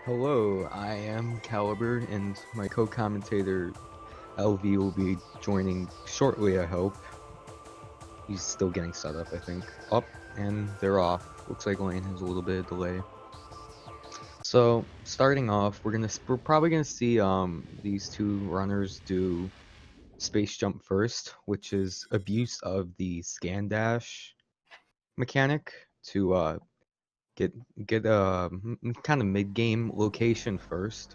Hello, I am Caliber, and my co-commentator LV will be joining shortly, I hope. He's still getting set up, I think. Up, and they're off. Looks like Lane has a little bit of delay. So, starting off, we're probably gonna see these two runners do space jump first, which is abuse of the scan dash mechanic to get a kind of mid-game location first.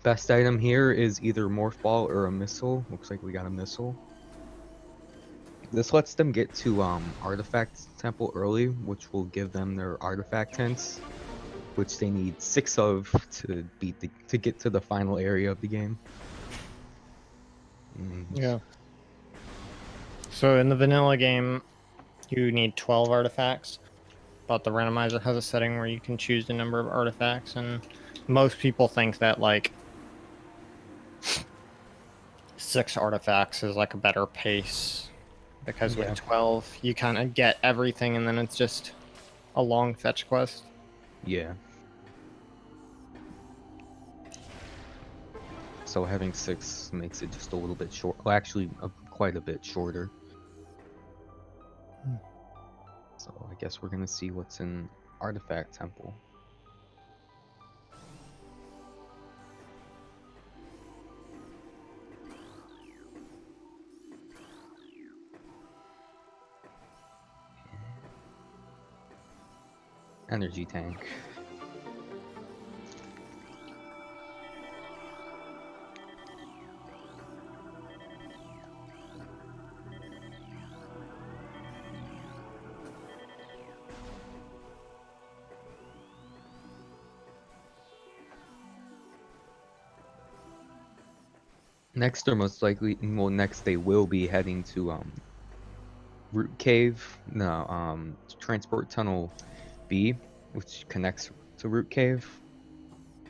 Best item here is either morph ball or a missile. Looks like we got a missile. This lets them get to artifact temple early, which will give them their artifact hints, which they need 6 of to get to the final area of the game. Yeah. So in the vanilla game, you need 12 artifacts, but the randomizer has a setting where you can choose the number of artifacts, and most people think that like 6 artifacts is like a better pace, because with 12 you kind of get everything, and then it's just a long fetch quest. Yeah. So having 6 makes it just a little bit short. Well, actually, quite a bit shorter. So I guess we're gonna see what's in Artifact Temple. Energy tank. Next, they're most likely, well, next they will be heading to Root Cave, no, Transport Tunnel B, which connects to Root Cave,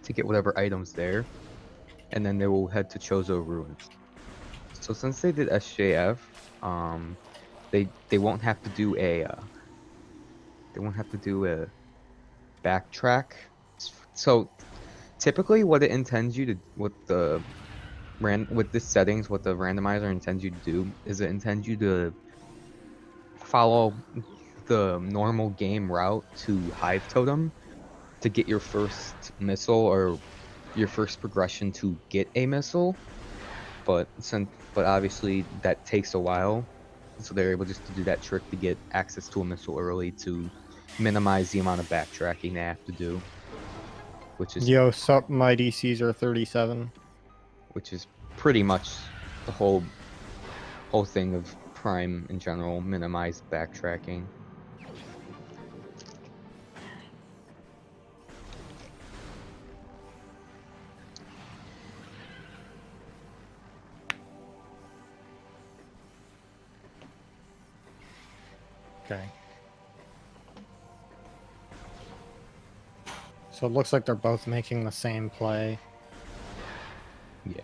to get whatever items there, and then they will head to Chozo Ruins. So since they did SJF, they won't have to do a backtrack. So typically, what it intends you to, with this settings, what the randomizer intends you to do is it intends you to follow the normal game route to Hive Totem to get your first missile or your first progression to get a missile, but obviously that takes a while, so they're able just to do that trick to get access to a missile early to minimize the amount of backtracking they have to do, which is My DCs are 37. Which is pretty much the whole thing of Prime in general, minimize backtracking. Okay. So it looks like they're both making the same play. Yeah.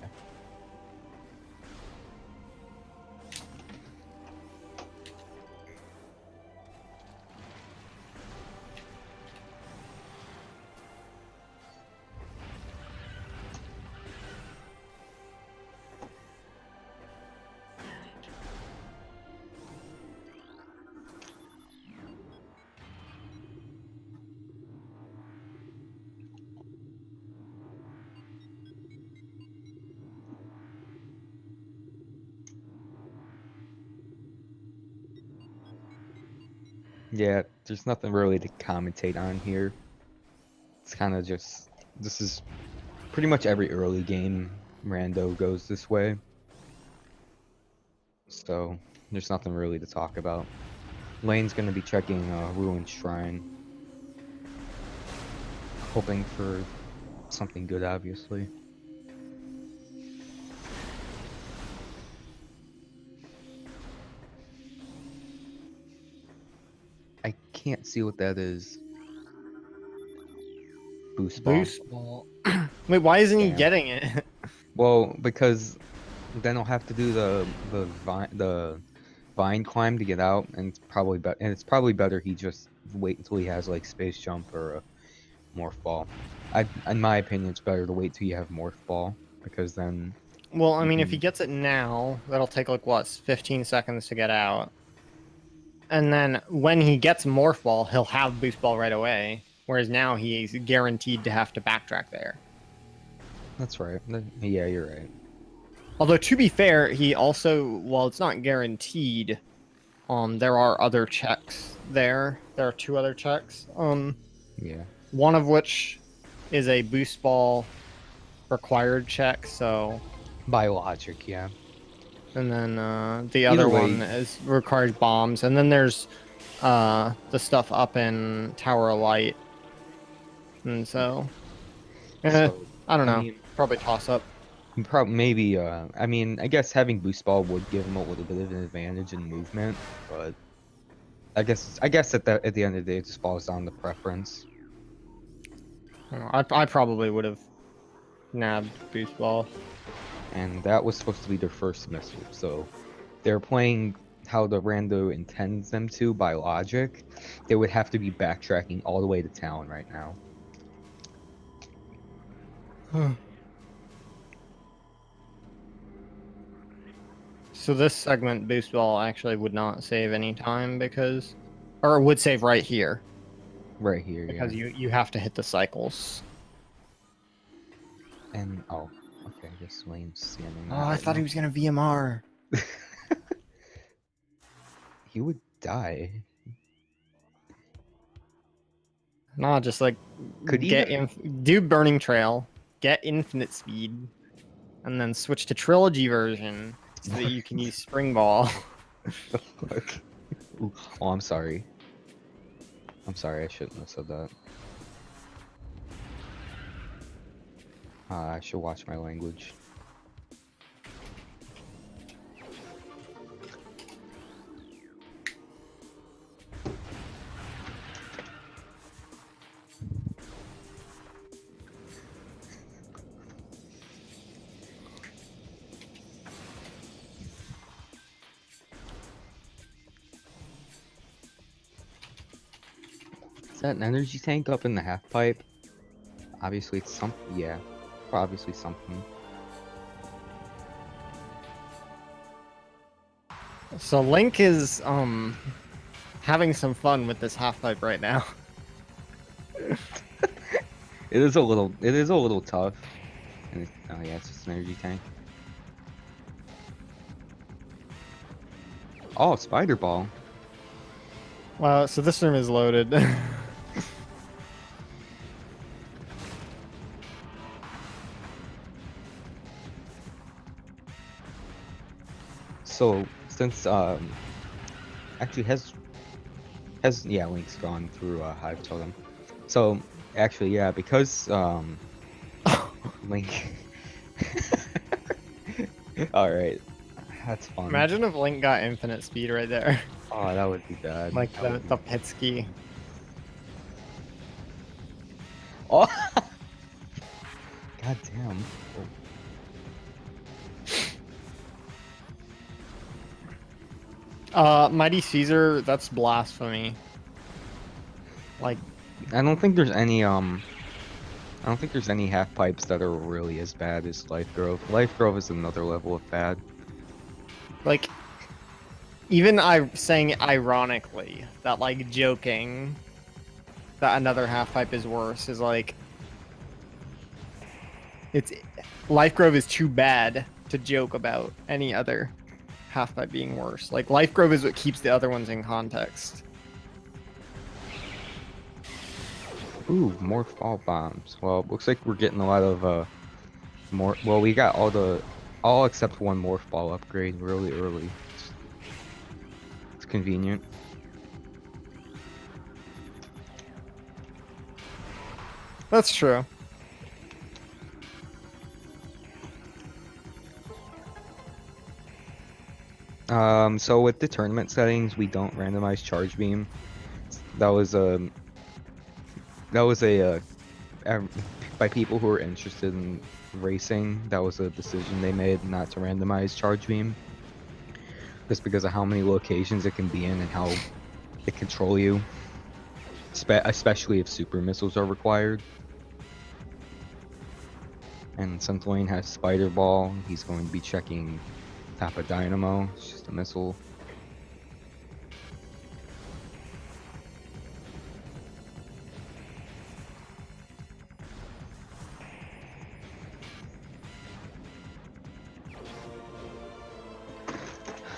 Yeah, there's nothing really to commentate on here. It's kind of just, this is pretty much every early game rando goes this way. So there's nothing really to talk about. Lane's going to be checking Ruined Shrine. Hoping for something good, obviously. I can't see what that is. Boost ball. Boost ball. Wait, why isn't he getting it? Well, because then I'll have to do the vine climb to get out, and it's probably better he just wait until he has like space jump or Morph Ball. In my opinion, it's better to wait till you have Morph Ball, because then... Well, I you mean, if can- he gets it now, that'll take like what, 15 seconds to get out. And then when he gets Morph Ball, he'll have Boost Ball right away. Whereas now he's guaranteed to have to backtrack there. That's right. Yeah, you're right. Although, to be fair, he also, while it's not guaranteed, there are other checks there. There are 2 other checks. Yeah. One of which is a Boost Ball required check, so... By logic, yeah. And then the other one is requires bombs. And then there's the stuff up in Tower of Light. And so... I don't know. mean, Probably toss up. maybe, I mean, I guess having Boost Ball would give him a little bit of an advantage in movement, but I guess at the end of the day, it just falls down to preference. I don't know, I probably would have nabbed Boost Ball. And that was supposed to be their first missile, so they're playing how the rando intends them to by logic. They would have to be backtracking all the way to town right now. So this segment, Boost Ball actually would not save any time because... Or it would save right here. Right here, Because yeah. you have to hit the cycles. And, oh, okay, I guess Lane's standing Oh, I thought he was going to VMR. He would die. Nah, just like Could do Burning Trail, get infinite speed, and then switch to Trilogy version so that you can use Spring Ball. The fuck? Ooh, oh, I'm sorry. I'm sorry, I shouldn't have said that. I should watch my language. Is that an energy tank up in the half pipe? Obviously it's something, yeah. Obviously something. So Link is having some fun with this half pipe right now. It is a little tough. And oh yeah, it's just an energy tank. Oh, spider ball. Well, so this room is loaded. So since actually has yeah, Link's gone through Hive Totem. So actually yeah, because Link Alright. That's fun. Imagine if Link got infinite speed right there. Oh, that would be bad. Like the Pitsky. Oh God damn. Mighty Caesar, that's blasphemy. Like, I don't think there's any half pipes that are really as bad as Life Grove. Life Grove is another level of bad. like, even saying it ironically, that like joking that another half pipe is worse is like, Life Grove is too bad to joke about any other half pipe being worse. Like, Life Grove is what keeps the other ones in context. Ooh, more fall bombs. Well, looks like we're getting a lot of more. Well, we got all except one morph ball upgrade really early. It's convenient. That's true. So with the tournament settings, we don't randomize charge beam. That was a by people who are interested in racing. That was a decision they made not to randomize charge beam, just because of how many locations it can be in and how it control you. especially if super missiles are required. And since Lane has Spider Ball, he's going to be checking Top of Dynamo. It's just a missile.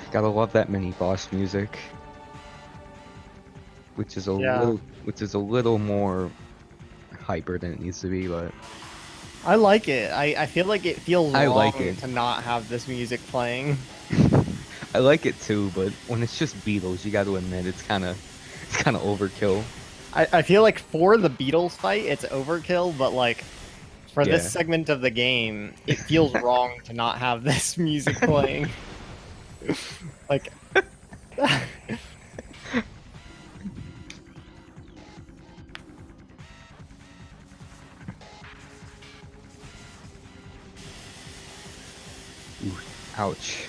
Gotta love that mini boss music, which is a little more hyper than it needs to be, but I like it. I feel like it feels I wrong like it. to not have this music playing. I like it too, but when it's just Beatles, you got to admit it's kind of overkill. I feel like for the Beatles fight, it's overkill, but like for Yeah. this segment of the game, it feels wrong to not have this music playing. Like, Ooh, ouch.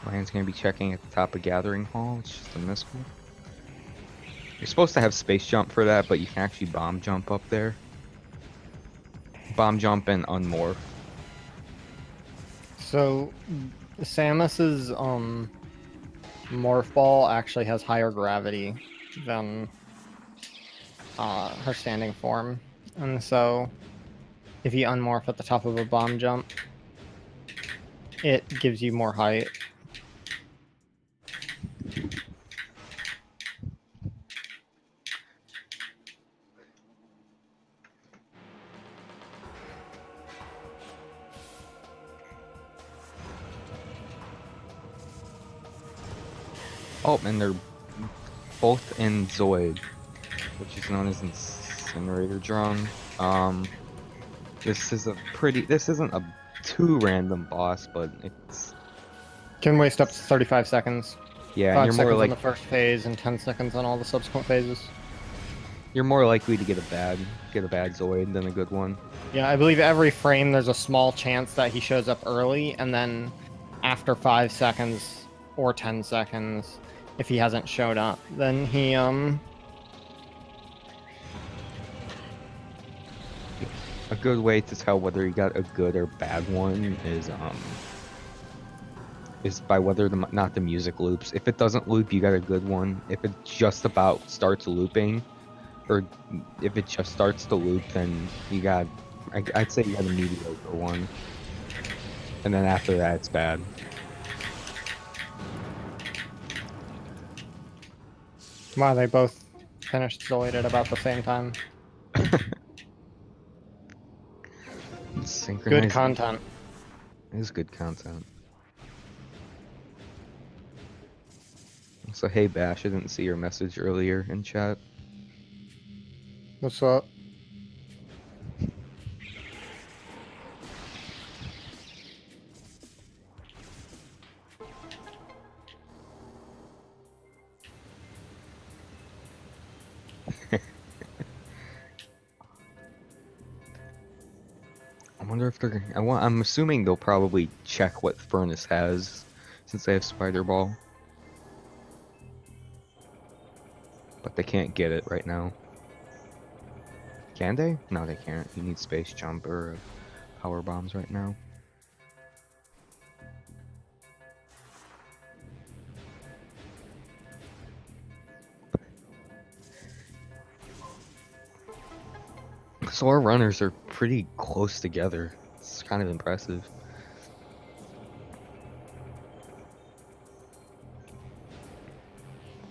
Lions gonna be checking at the top of Gathering Hall. It's just a missile. You're supposed to have space jump for that, but you can actually bomb jump up there. Bomb jump and unmorph. so Samus's morph ball actually has higher gravity than her standing form, and so if you unmorph at the top of a bomb jump, it gives you more height. Oh, and they're both in Zoid, which is known as Incinerator Drone. This isn't a too random boss, but it's Can waste up to 35 seconds. yeah. 5 And seconds on the first phase and 10 seconds on all the subsequent phases. you're more likely to get a bad Zoid than a good one. Yeah, I believe every frame there's a small chance that he shows up early, and then after 5 seconds or 10 seconds, if he hasn't showed up, then he A good way to tell whether you got a good or bad one is by whether not the music loops. If it doesn't loop, you got a good one. If it just about starts looping, or if it just starts to loop, then you got I'd say you got a mediocre one. And then after that, it's bad. wow, they both finished Zoid at about the same time. Synchronized. Good content. It is good content. So hey Bash, I didn't see your message earlier in chat. What's up? I wonder if they're. I'm assuming they'll probably check what Furnace has, since they have Spider Ball. But they can't get it right now. Can they? No, they can't. You need Space Jump or Power Bombs right now. So our runners are pretty close together. It's kind of impressive.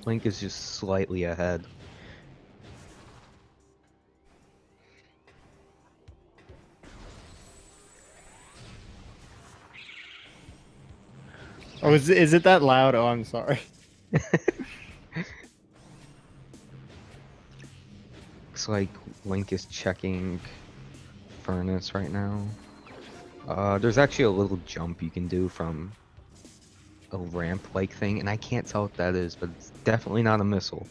Link is just slightly ahead. Oh, is it that loud? Oh, I'm sorry. Looks like Link is checking Furnace right now. There's actually a little jump you can do from a ramp-like thing, and I can't tell what that is, but it's definitely not a missile.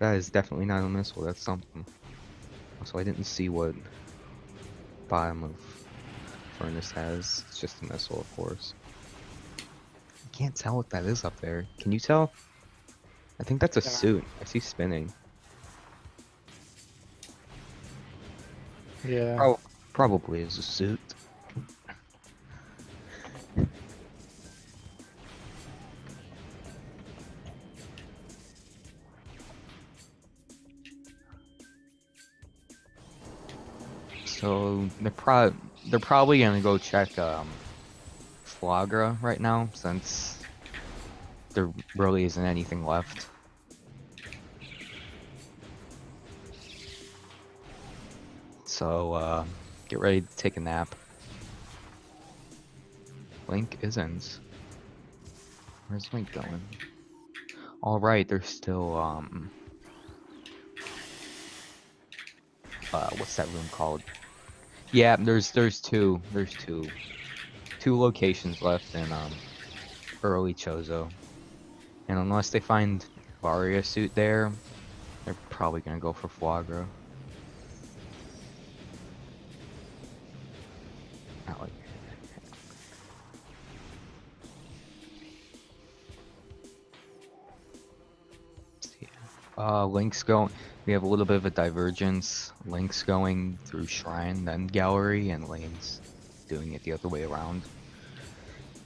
That is definitely not a missile, that's something. Also, I didn't see what bottom of furnace has. It's just a missile, of course. I can't tell what that is up there. Can you tell? I think that's a Yeah. suit. I see spinning. Yeah. Probably is a suit. So they're probably gonna go check Flogger right now since there really isn't anything left. So get ready to take a nap. Link isn't. Where's Link going? All right, there's still what's that room called? Yeah, there's two locations left in early Chozo, and unless they find Varia suit there, they're probably gonna go for Flogger. Not like Link's going. We have a little bit of a divergence. Link's going through Shrine, then Gallery, and Lane's doing it the other way around.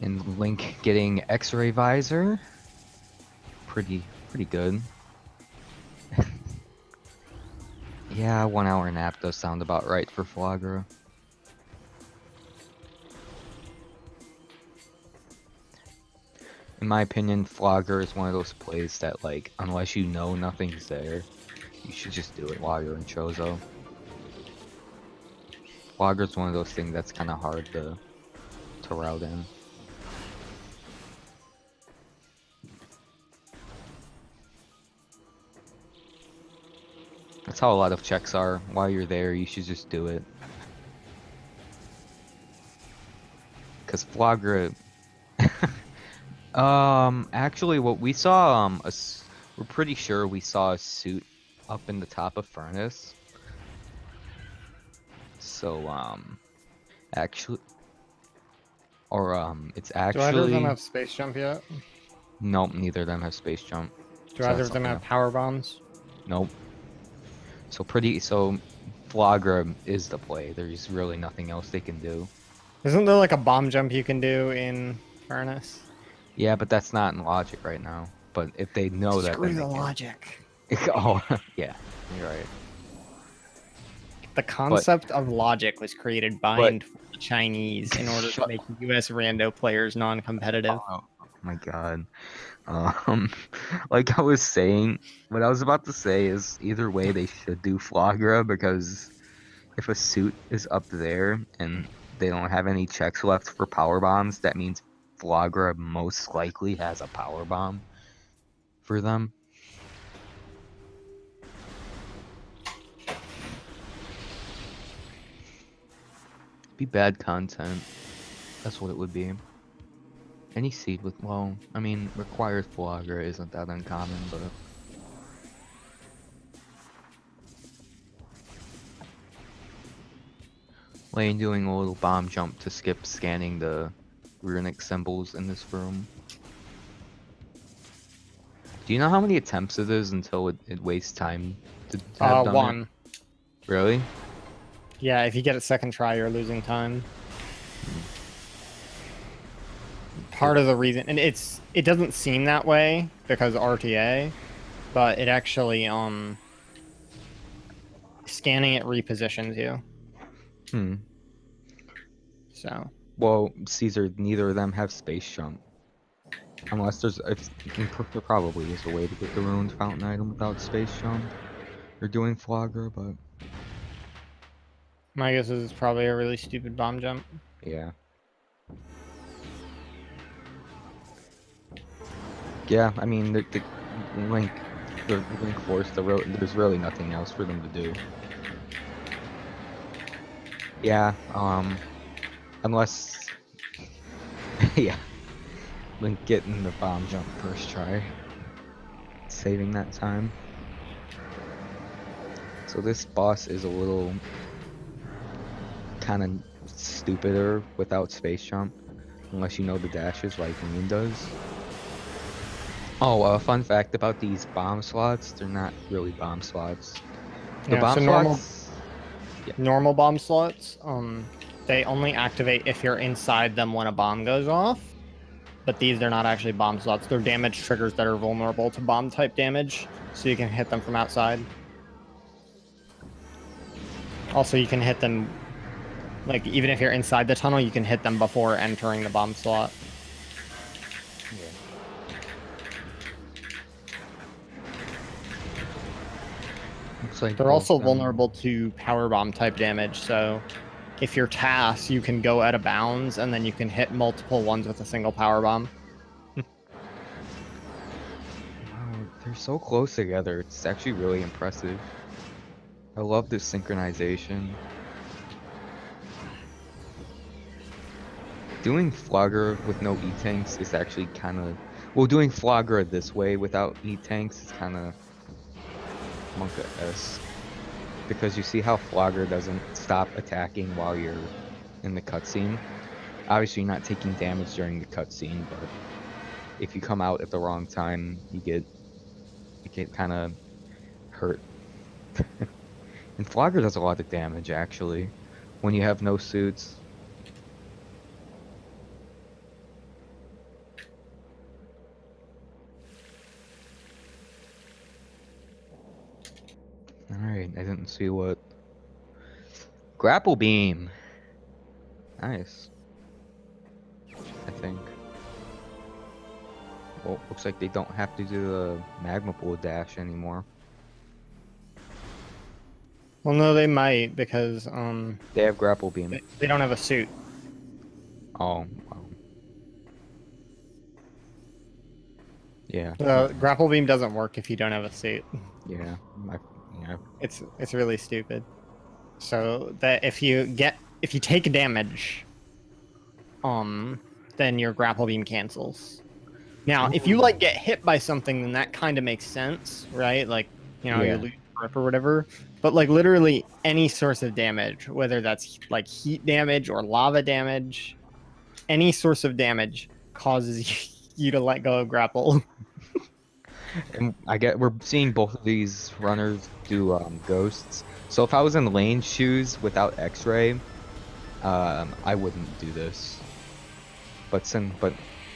And Link getting X-ray visor. Pretty good. Yeah, 1 hour nap does sound about right for Flogger. In my opinion, Flogger is one of those plays that, like, unless you know nothing's there, you should just do it while you're in Chozo. Flogger's one of those things that's kind of hard to route in. That's how a lot of checks are. While you're there, you should just do it. Cause Flogger, actually, what we saw, we're pretty sure we saw a suit up in the top of Furnace. So, actually, or it's actually. Do either of them have space jump yet? Nope, neither of them have space jump. Do So either that's of them something have power bombs? Nope. So Flogger is the play. There's really nothing else they can do. Isn't there like a bomb jump you can do in Furnace? Yeah, but that's not in logic right now. But if they know that, Screw then the they can. logic. Oh, yeah, you're right. The concept of logic was created by the Chinese in order to make US rando players non-competitive. Oh my god. Um, like I was saying, what I was about to say is either way they should do Flogger because if a suit is up there and they don't have any checks left for power bombs, that means Flogger most likely has a power bomb for them. Be bad content. That's what it would be. Any seed with, well, I mean, required Flogger isn't that uncommon, but... Lane doing a little bomb jump to skip scanning the runic symbols in this room. Do you know how many attempts it is until it wastes time to have done one. it? Really? Yeah, if you get a second try, you're losing time. Part of the reason, and it doesn't seem that way because RTA, but it actually scanning it repositions you. So. Well, Caesar, neither of them have space jump. Unless there probably is a way to get the ruined fountain item without space jump. You're doing Flogger, but My guess is it's probably a really stupid bomb jump. yeah. Yeah, I mean, the Link Force, there's really nothing else for them to do. Yeah, unless, yeah, Link getting the bomb jump first try, saving that time. So this boss is a little kind of stupider without space jump, unless you know the dashes like Lane does. Oh, fun fact about these bomb slots, they're not really bomb slots. The Yeah, bomb so slots, yeah. normal bomb slots, they only activate if you're inside them when a bomb goes off. But these are not actually bomb slots. They're damage triggers that are vulnerable to bomb type damage, so you can hit them from outside. Also, you can hit them, like, even if you're inside the tunnel, you can hit them before entering the bomb slot. Yeah. Looks like They're both also them. vulnerable to power bomb type damage, so if you're tasked, you can go out of bounds, and then you can hit multiple ones with a single power bomb. Wow, they're so close together. It's actually really impressive. I love this synchronization. Doing Flogger with no E-tanks is actually kind of... Well, doing Flogger this way without E-tanks is kind of Monka-esque. Because you see how Flogger doesn't stop attacking while you're in the cutscene. Obviously, you're not taking damage during the cutscene, but if you come out at the wrong time, you get kind of hurt. And Flogger does a lot of damage, actually, when you have no suits. Alright, I didn't see what... Grapple Beam! Nice. I think. Well, looks like they don't have to do the Magma Pool dash anymore. Well, no, they might, because They have Grapple Beam. they don't have a suit. Oh, yeah. Grapple beam doesn't work if you don't have a suit. Yeah, yeah. It's really stupid. So that if you take damage, then your grapple beam cancels. Now, if you like get hit by something, then that kind of makes sense, right? Like, you know, Yeah. you lose grip or whatever. But like literally any source of damage, whether that's like heat damage or lava damage, any source of damage causes you to let go of grapple. And we're seeing both of these runners do ghosts. So if I was in Lane's shoes without X-ray, I wouldn't do this. But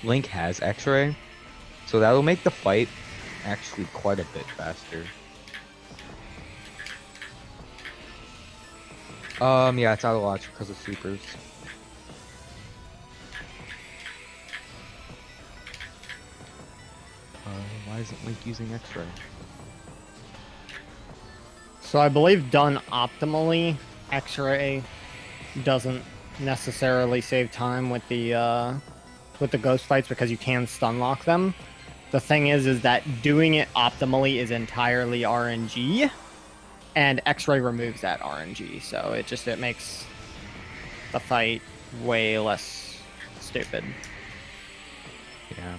Link has X-ray, so that'll make the fight actually quite a bit faster. Yeah, it's out of launch because of supers. Why isn't Link using X-ray? So I believe done optimally, X-ray doesn't necessarily save time with the ghost fights because you can stun lock them. The thing is that doing it optimally is entirely RNG, and X-ray removes that RNG, so it makes the fight way less stupid. Yeah.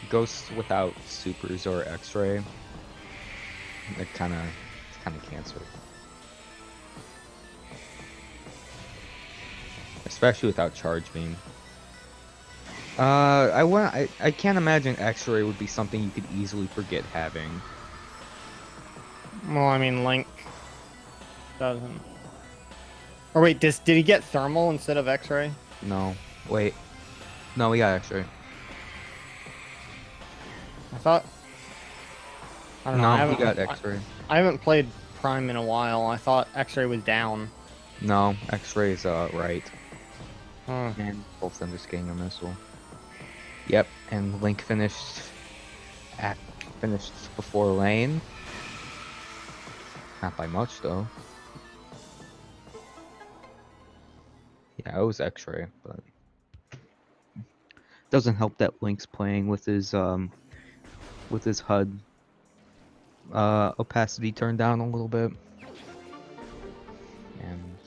Ghosts without supers or X-ray, it's kind of cancer. Especially without charge beam. I can't imagine X-ray would be something you could easily forget having. Well, I mean, Link doesn't. Or wait, did he get thermal instead of X-ray? No, wait. No, we got X-ray. I thought. I don't know. No, he got X-ray. I haven't played Prime in a while. I thought X-ray was down. No, X-ray is right. Huh. And both of them just getting a missile. Yep, and Link finished before Lane. Not by much though. Yeah, it was X-ray, but doesn't help that Link's playing with his HUD opacity turned down a little bit. And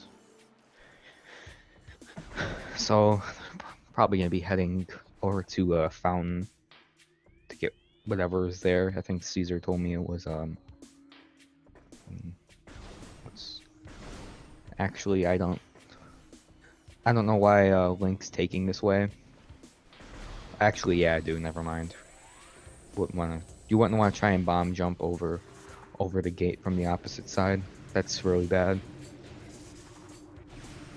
so probably gonna be heading over to Fountain to get whatever is there. I think Caesar told me it was What's actually I don't know why Link's taking this way. Actually, yeah, I do. Never mind. You wouldn't want to try and bomb jump over the gate from the opposite side. That's really bad.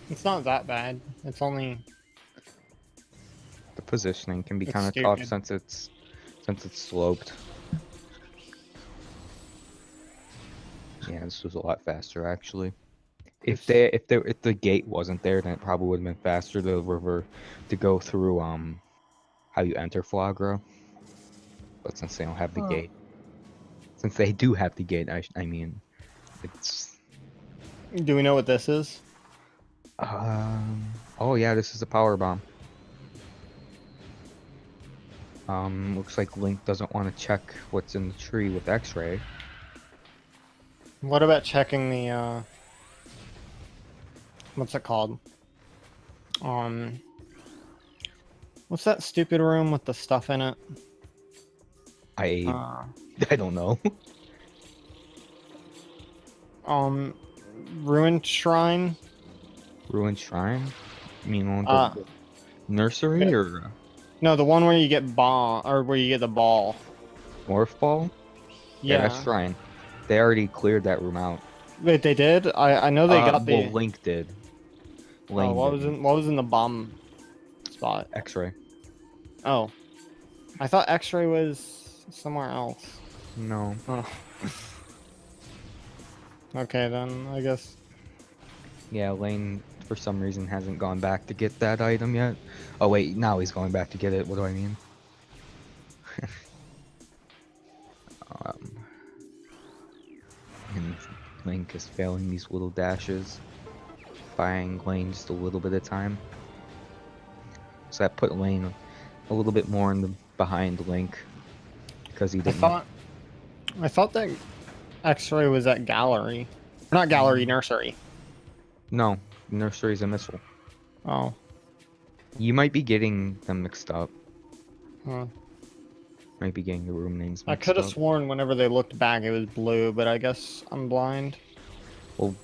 It's not that bad. It's only The positioning can be it's kind of tough stupid. since it's sloped. Yeah, this was a lot faster actually. If the gate wasn't there, then it probably would have been faster to go through how you enter Flogger. But since they don't have the gate, since they do have the gate, I mean, it's Do we know what this is? oh yeah, this is a power bomb. Looks like Link doesn't want to check what's in the tree with X-ray. What about checking the what's it called? What's that stupid room with the stuff in it? I don't know. Ruined Shrine. Ruined Shrine? You mean on Uh, the nursery or No, the one where you get ball or where you get the ball. Morph Ball? Yeah, Yeah. that's Shrine. They already cleared that room out. Wait, they did? I know they got the. Well, Link did. Oh, Lane what didn't. was in the bomb spot? X-ray. Oh, I thought X-ray was somewhere else. No. Oh. Okay, then I guess. Yeah, Lane for some reason hasn't gone back to get that item yet. Oh wait, now he's going back to get it. What do I mean? And Link is failing these little dashes, buying Lane just a little bit of time. So that put Lane a little bit more in the behind Link because he didn't. I thought that X-ray was at gallery, not gallery, nursery. No, nursery's a missile. Oh. You might be getting them mixed up. Huh. Might be getting the room names I mixed could have up. sworn whenever they looked back it was blue, but I guess I'm blind. Well,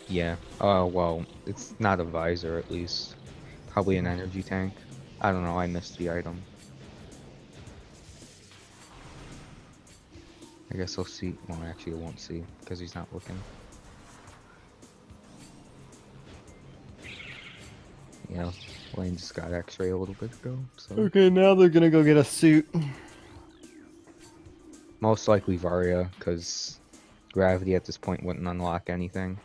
yeah. Oh, well, it's not a visor at least. Probably an energy tank. I don't know, I missed the item. I guess I'll see. Well, actually, I won't see because he's not looking. Yeah, Lane just got X-ray a little bit ago. So Okay, now they're gonna go get a suit. most likely Varia, because gravity at this point wouldn't unlock anything.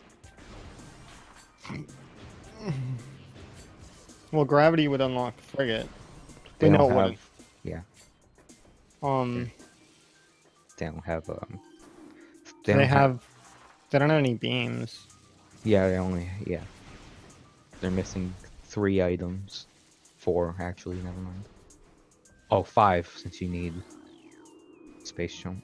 Well, gravity would unlock frigate. They We know don't it have. wouldn't. Yeah, they don't have. They don't have. They don't have any beams. Yeah, they only. Yeah, they're missing 3 items. 4 actually. Never mind. Oh, 5 since you need space jump.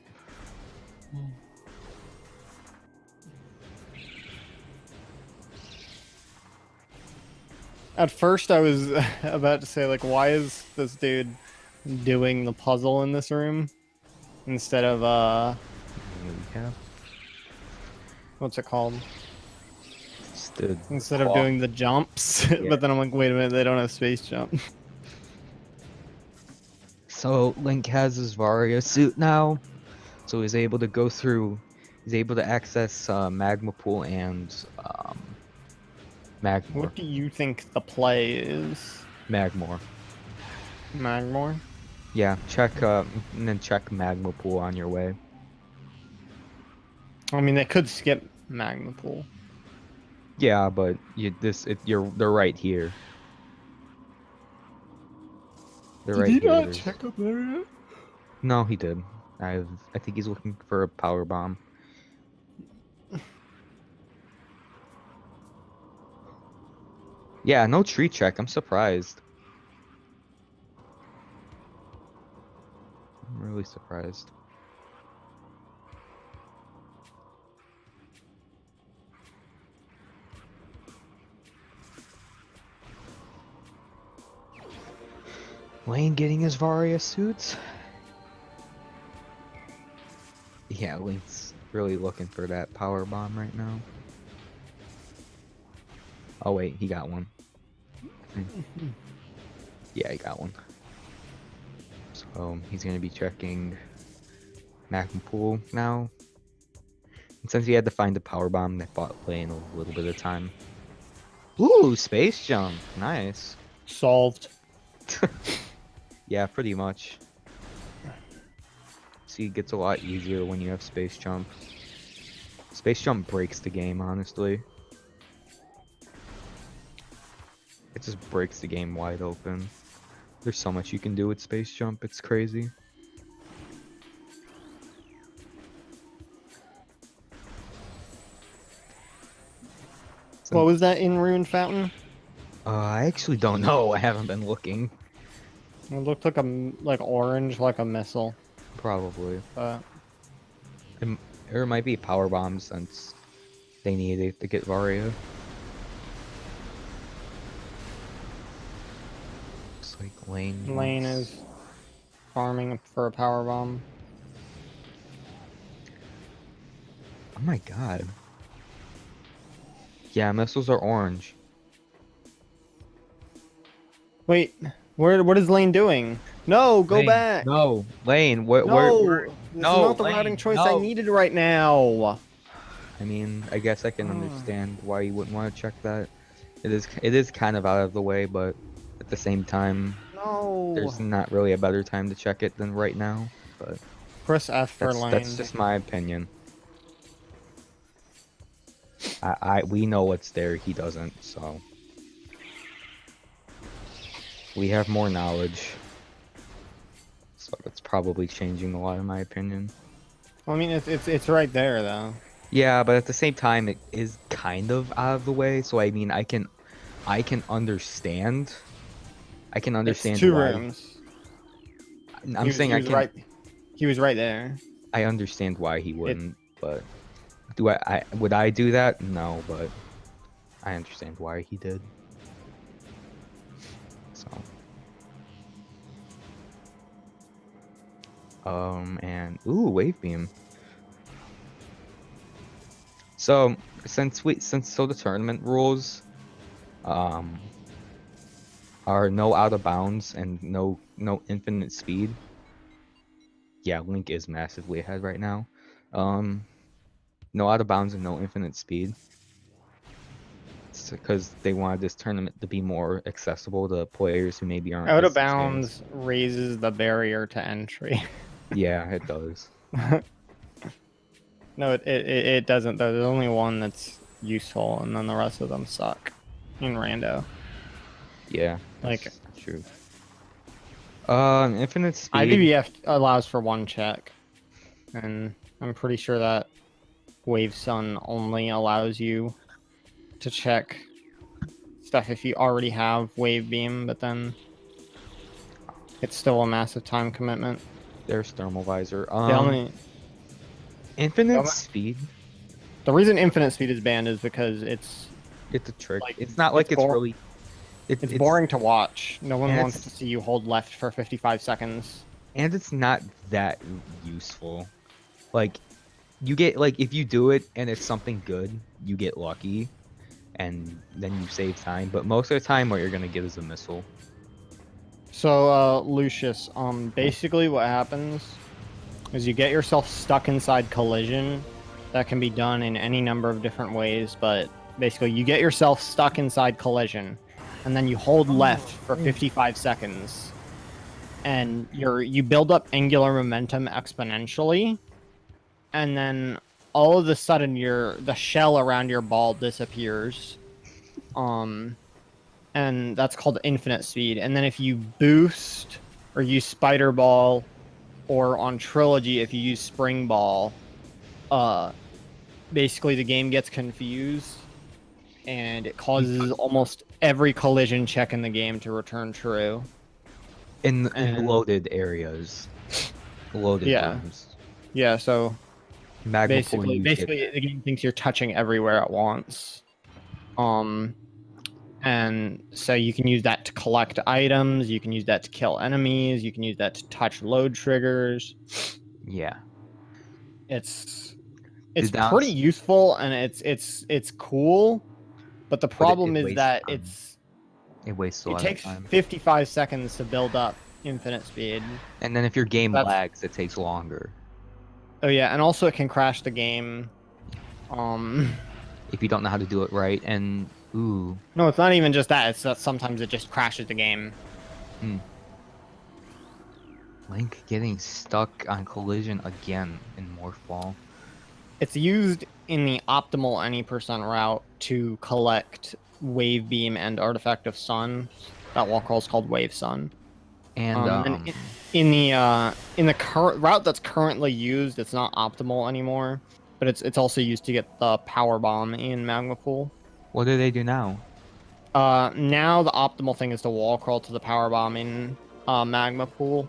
At first, I was about to say, like, why is this dude doing the puzzle in this room instead of Yeah. what's it called? Instead of Claw. doing the jumps. Yeah. But then I'm like, wait a minute, they don't have space jump. So Link has his Varia suit now, so he's able to go through. He's able to access Magma Pool and Magmore. What do you think the play is? Magmore. Magmore? Yeah, check and then check Magma Pool on your way. I mean, they could skip Magma Pool. Yeah, but they're right here. They're right here. not check up there yet? No, he did. I think he's looking for a power bomb. Yeah, no tree check. I'm surprised. I'm really surprised. Lane getting his Varia suits? Yeah, really looking for that power bomb right now. Oh wait, he got one. Yeah, he got one. So he's gonna be checking Magma Pool now. And since he had to find the power bomb, that bought Lane a little bit of time. Ooh, space jump. Nice. Solved. Yeah, pretty much. See, it gets a lot easier when you have space jump. Space jump breaks the game, honestly. It just breaks the game wide open. There's so much you can do with space jump, it's crazy. What was that in Ruined Fountain? I actually don't know. I haven't been looking. It looked like orange, like a missile. Probably. But Or it might be power bombs since they needed to get Varia. Looks like Lane is farming for a power bomb. Oh my god. Yeah, missiles are orange. Wait, what is Lane doing? No, go Lane, back. No, Lane, No, this is no, not the Lane, routing choice I no. needed right now. I mean, I guess I can understand why you wouldn't want to check that. It is kind of out of the way, but at the same time, No. there's not really a better time to check it than right now. But Press F for Lane. that's just my opinion. We know what's there, he doesn't, so we have more knowledge. So that's probably changing a lot in my opinion. Well, I mean, it's right there though. Yeah, but at the same time, it is kind of out of the way. So I mean, I can understand. I can understand It's two why. rooms. I'm saying I can. Right. He was right there. I understand why he wouldn't, but would I do that? No, but I understand why he did. So. And ooh, wave beam. So since the tournament rules are no out of bounds and no infinite speed. Yeah, Link is massively ahead right now. No out of bounds and no infinite speed. It's because they wanted this tournament to be more accessible to players who maybe aren't Out as of bounds experienced. raises the barrier to entry. Yeah, it does. No, it doesn't though. There's only one that's useful, and then the rest of them suck in rando. Yeah, Like that's true. Infinite speed. IVVF allows for one check, and I'm pretty sure that Wave Sun only allows you to check stuff if you already have Wave Beam, but then it's still a massive time commitment. There's thermal visor. The Speed. The reason infinite speed is banned is because it's a trick. Like, it's not like it's really. It's boring to watch. No one and wants to see you hold left for 55 seconds. And it's not that useful. Like, you get if you do it and it's something good, you get lucky, and then you save time. But most of the time, what you're gonna get is a missile. So, Lucius, basically what happens is you get yourself stuck inside collision. That can be done in any number of different ways, but basically you get yourself stuck inside collision, and then you hold left for 55 seconds, and you build up angular momentum exponentially, and then all of a sudden the shell around your ball disappears. And that's called infinite speed. And then if you boost or use spider ball, or on trilogy if you use spring ball, basically the game gets confused and it causes almost every collision check in the game to return true. In loaded areas. Loaded rooms. Yeah, so Basically the game thinks you're touching everywhere at once. And so you can use that to collect items, you can use that to kill enemies, you can use that to touch load triggers. Yeah. It's It's down, pretty useful and it's cool, but the but problem it is wastes that time. It wastes a it lot of takes time. 55 seconds to build up infinite speed. And then if your game That's lags, it takes longer. oh yeah, and also it can crash the game. Um, If you don't know how to do it right, and ooh, no, it's not even just that. It's that sometimes it just crashes the game. hmm. Link getting stuck on collision again in Morphball. It's used in the optimal any percent route to collect Wave Beam and Artifact of Sun. That wall crawl is called Wave Sun. And In the current route that's currently used, it's not optimal anymore, but it's also used to get the power bomb in Magma Pool. what do they do now? Now the optimal thing is to wall crawl to the power bomb in Magma Pool.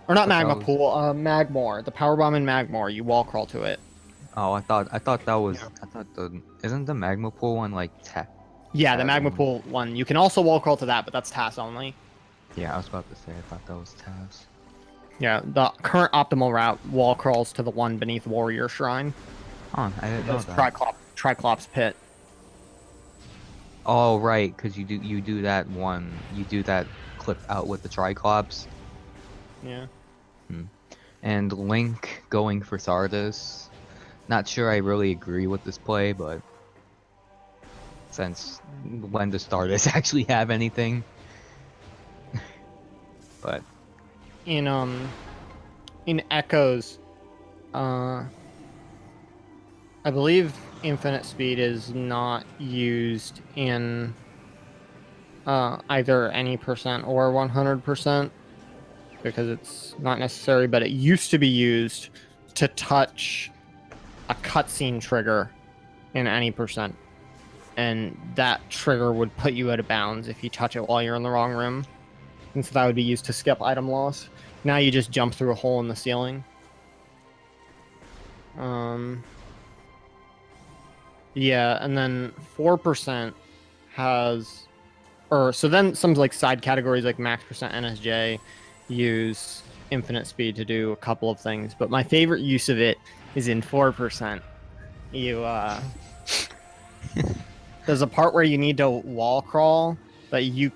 Or not But that Magma was Pool, Magmore. The power bomb in Magmore, you wall crawl to it. oh, I thought that was Yeah. I thought the isn't the Magma Pool one like tech? Yeah, the Taz Magma only? Pool one. You can also wall crawl to that, but that's TAS only. Yeah, I was about to say I thought that was Taz. Yeah, the current optimal route wall crawls to the one beneath Warrior Shrine. Oh, I didn't know That's that. Triclops Pit. Oh, right, because you do that one, you do that clip out with the Triclops. Yeah. And Link going for Thardus. Not sure I really agree with this play, but since when does Thardus actually have anything? But In Echoes, I believe infinite speed is not used in either any percent or 100% because it's not necessary, but it used to be used to touch a cutscene trigger in any percent. And that trigger would put you out of bounds if you touch it while you're in the wrong room. And so that would be used to skip item loss. Now you just jump through a hole in the ceiling. Yeah, and then 4% has, or so then some like side categories like max percent NSJ use infinite speed to do a couple of things, but my favorite use of it is in 4%. You there's a part where you need to wall crawl, but you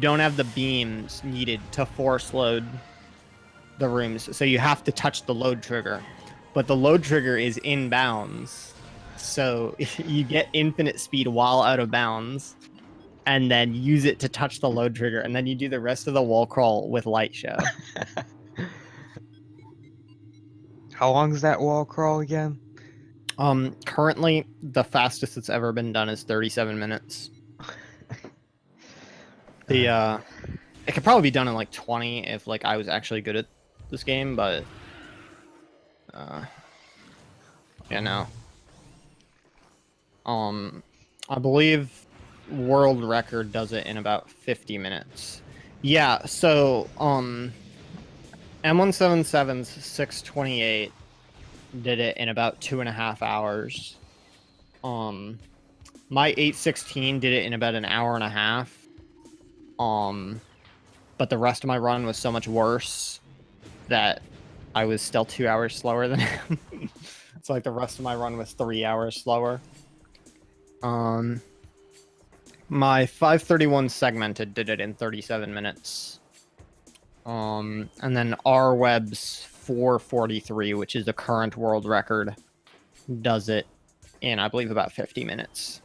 don't have the beams needed to force load the rooms, so you have to touch the load trigger, but the load trigger is in bounds. So you get infinite speed while out of bounds, and then use it to touch the load trigger, and then you do the rest of the wall crawl with light show. how long is that wall crawl again? Currently the fastest it's ever been done is 37 minutes. It could probably be done in like 20 if like I was actually good at this game, but yeah, no. I believe world record does it in about 50 minutes. Yeah, so M177's 628 did it in about 2.5 hours. My 816 did it in about an hour and a half. But the rest of my run was so much worse that I was still 2 hours slower than him. It's like the rest of my run was 3 hours slower. My 531 segmented did it in 37 minutes. And then R-Web's 443, which is the current world record, does it in, I believe, about 50 minutes.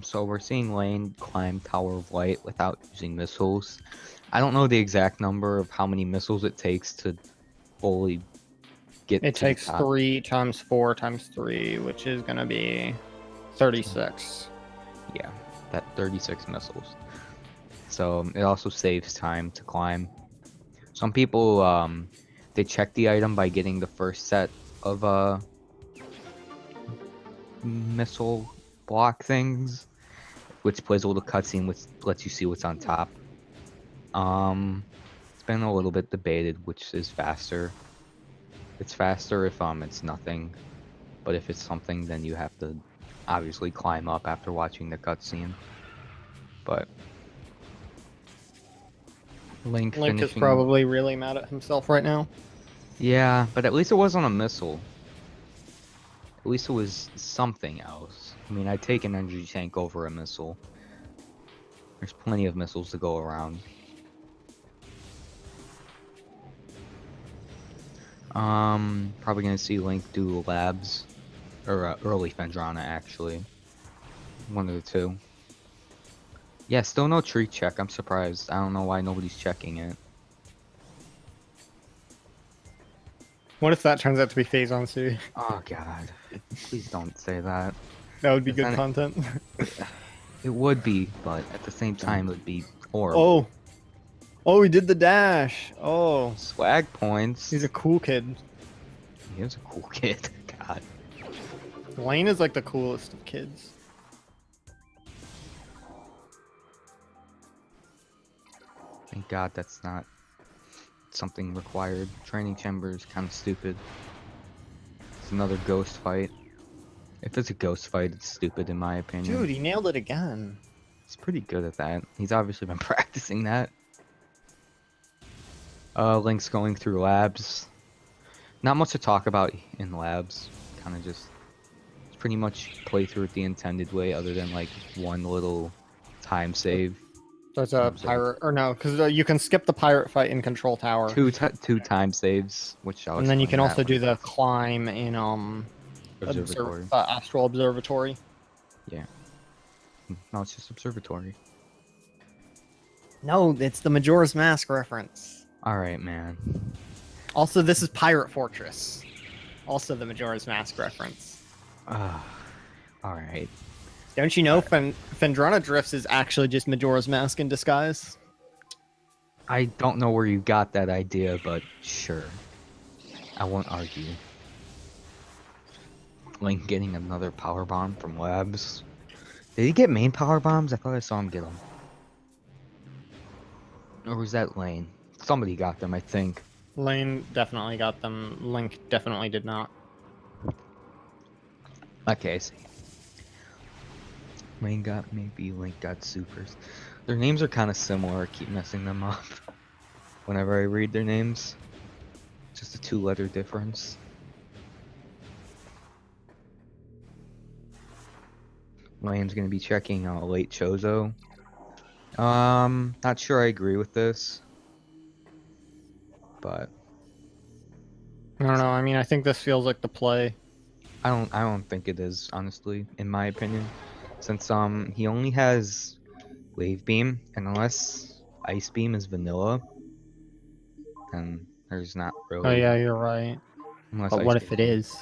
So we're seeing Lane climb Tower of Light without using missiles. I don't know the exact number of how many missiles it takes to fully get It to the takes top. 3 times 4 times 3, which is going to be 36. Yeah, that 36 missiles. So it also saves time to climb. Some people, they check the item by getting the first set of missile block things, which plays a little cutscene which lets you see what's on top. It's been a little bit debated which is faster. It's faster if it's nothing, but if it's something, then you have to obviously climb up after watching the cutscene. But Link Link is finishing. probably really mad at himself right now. Yeah, but at least it wasn't a missile. At least it was something else. I mean, I'd take an energy tank over a missile. There's plenty of missiles to go around. Probably gonna see Link do labs, or early Phendrana actually. One of the two. Yeah, still no tree check. I'm surprised. I don't know why nobody's checking it. What if that turns out to be phase on Sue? Oh god, please don't say that. That would be 'Cause good then content. it would be, but at the same time, it would be horrible. Oh. Oh, he did the dash. Oh. Swag points. He's a cool kid. He is a cool kid. God. Lane is like the coolest of kids. Thank God that's not something required. Training chamber is kind of stupid. It's another ghost fight. If it's a ghost fight, it's stupid in my opinion. Dude, he nailed it again. He's pretty good at that. He's obviously been practicing that. Link's going through labs. Not much to talk about in labs. Kind of just pretty much play through it the intended way, other than like one little time save. There's a pirate, or no, because you can skip the pirate fight in Control Tower. Two time saves, which I'll And then you explain can that also when do it the comes. climb in Observatory. Astral Observatory. Yeah. No, it's just observatory. No, it's the Majora's Mask reference. Alright, man. Also, this is Pirate Fortress. Also the Majora's Mask reference. Alright. Don't you know Phendrana Drifts is actually just Majora's Mask in disguise? I don't know where you got that idea, but sure. I won't argue. Link getting another power bomb from labs. Did he get main power bombs? I thought I saw him get them. Or was that Lane? Somebody got them, I think. Lane definitely got them. Link definitely did not. Okay. So Lane got, maybe Link got supers. Their names are kind of similar. I keep messing them up whenever I read their names. Just a 2-letter difference. Lane's gonna be checking late Chozo. Not sure I agree with this, but I don't know. I mean, I think this feels like the play. I don't think it is, honestly, in my opinion, since he only has Wave Beam, and unless Ice Beam is vanilla, then there's not really. Oh yeah, you're right. Unless But Ice what Beam. if it is?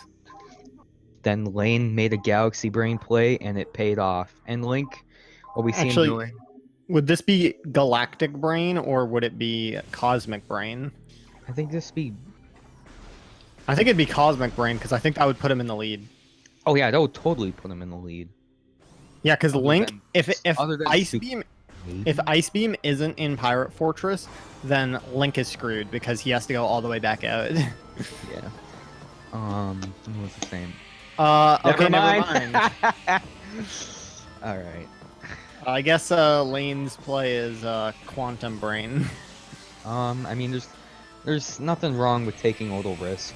Then Lane made a Galaxy Brain play, and it paid off. And Link, what we see him Actually, doing. would this be Galactic Brain or would it be Cosmic Brain? I think this be. I think it'd be Cosmic Brain because I think that would put him in the lead. Oh yeah, that would totally put him in the lead. Yeah, because Other Link, than- if other than Ice Super- Beam, Maybe? if Ice Beam isn't in Pirate Fortress, then Link is screwed because he has to go all the way back out. Yeah. What's the same? Okay, never mind. All right. I guess Lane's play is Quantum Brain. I mean, there's nothing wrong with taking a little risk.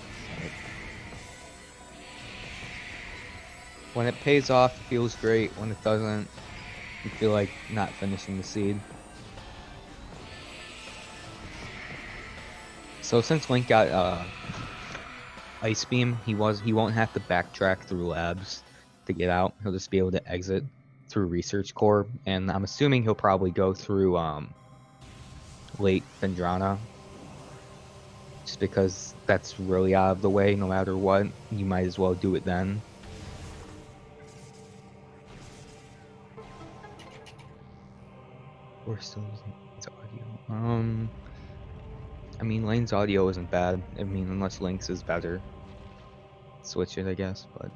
When it pays off, it feels great. When it doesn't, you feel like not finishing the seed. So since Link got Ice Beam, he won't have to backtrack through labs to get out. He'll just be able to exit through Research Core, and I'm assuming he'll probably go through late Phendrana, just because that's really out of the way. No matter what, you might as well do it then. We're still using its audio. I mean, Lane's audio isn't bad. I mean, unless Link's is better. Switch it, I guess, but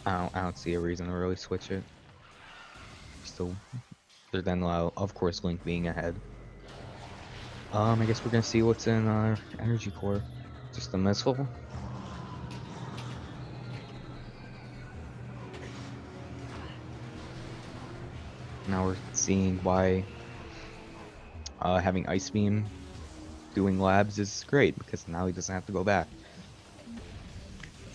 I don't see a reason to really switch it. Still, other than of course Link being ahead. I guess we're gonna see what's in our energy core. Just a missile. Now we're seeing why having Ice Beam doing labs is great, because now he doesn't have to go back.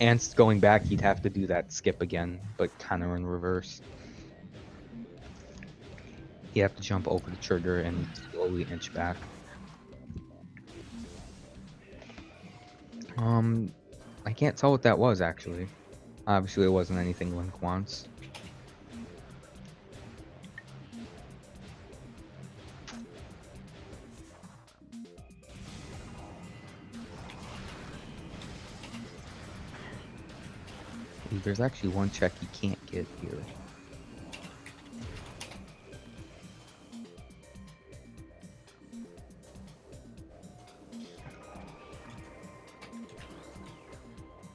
And going back, he'd have to do that skip again, but kind of in reverse. He'd have to jump over the trigger and slowly inch back. I can't tell what that was, actually. Obviously, it wasn't anything Link wants. There's actually one check you can't get here.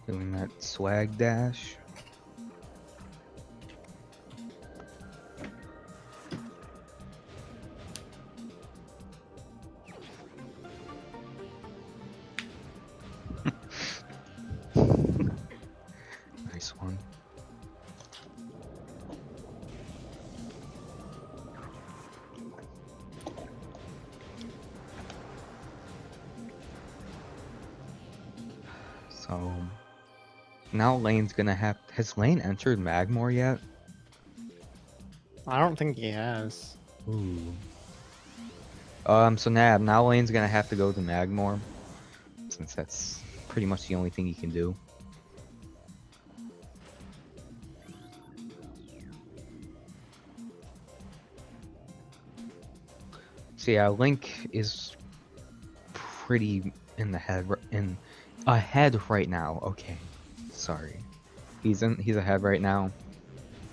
Doing that swag dash. Nice one. So now Lane's gonna have. Has Lane entered Magmore yet? I don't think he has. Ooh. So now Lane's gonna have to go to Magmore, since that's pretty much the only thing he can do. So yeah, Link is pretty ahead right now. Okay, sorry, he's ahead right now,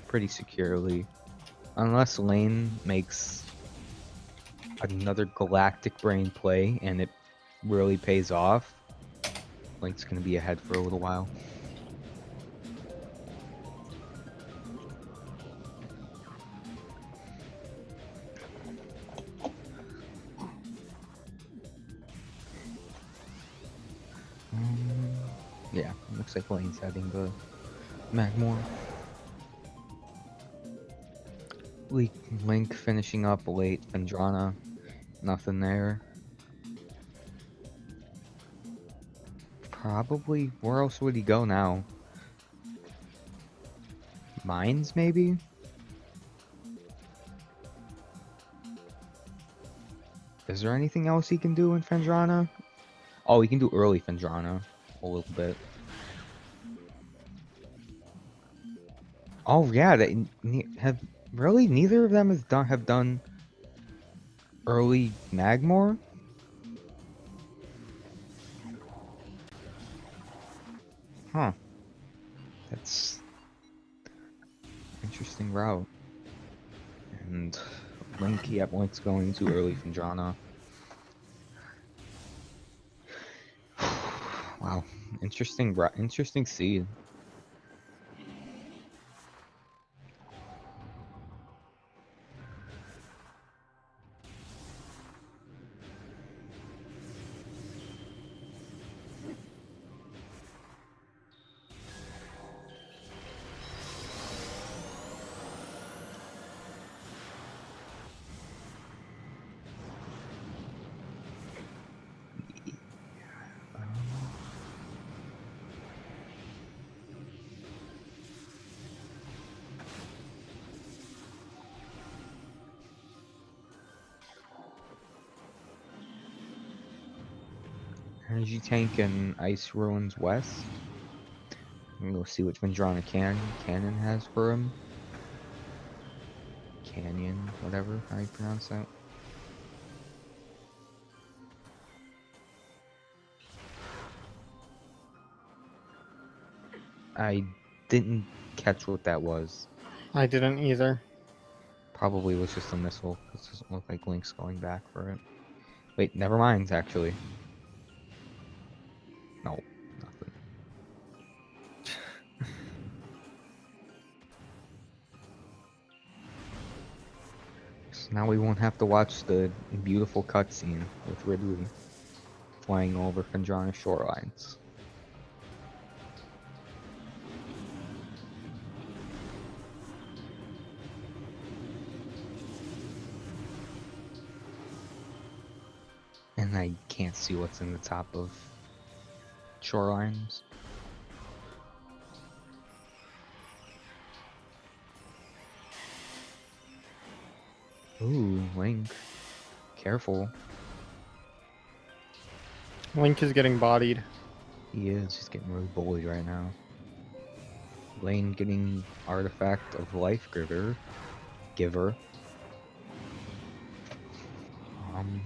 pretty securely, unless Lane makes another galactic brain play and it really pays off. Link's gonna be ahead for a little while. Yeah, looks like Lane's heading to Magmore. Link finishing up late. Phendrana, nothing there. Probably, where else would he go now? Mines, maybe? Is there anything else he can do in Phendrana? Oh, he can do early Phendrana a little bit. Oh yeah, have really neither of them have done early Magmore. Huh. That's interesting route. And Link, yep, Link's going to early Phendrana. Wow, interesting seed. Energy Tank and Ice Ruins West. I'm gonna go see what Phendrana Cannon has for him. Canyon, whatever, how you pronounce that. I didn't catch what that was. I didn't either. Probably was just a missile. It doesn't look like Link's going back for it. Wait, never mind, actually. No, nothing. So now we won't have to watch the beautiful cutscene with Ridley flying over Phendrana shorelines. And I can't see what's in the top of shorelines. Ooh, Link. Careful. Link is getting bodied. He is just getting really bullied right now. Lane getting artifact of life giver. Um.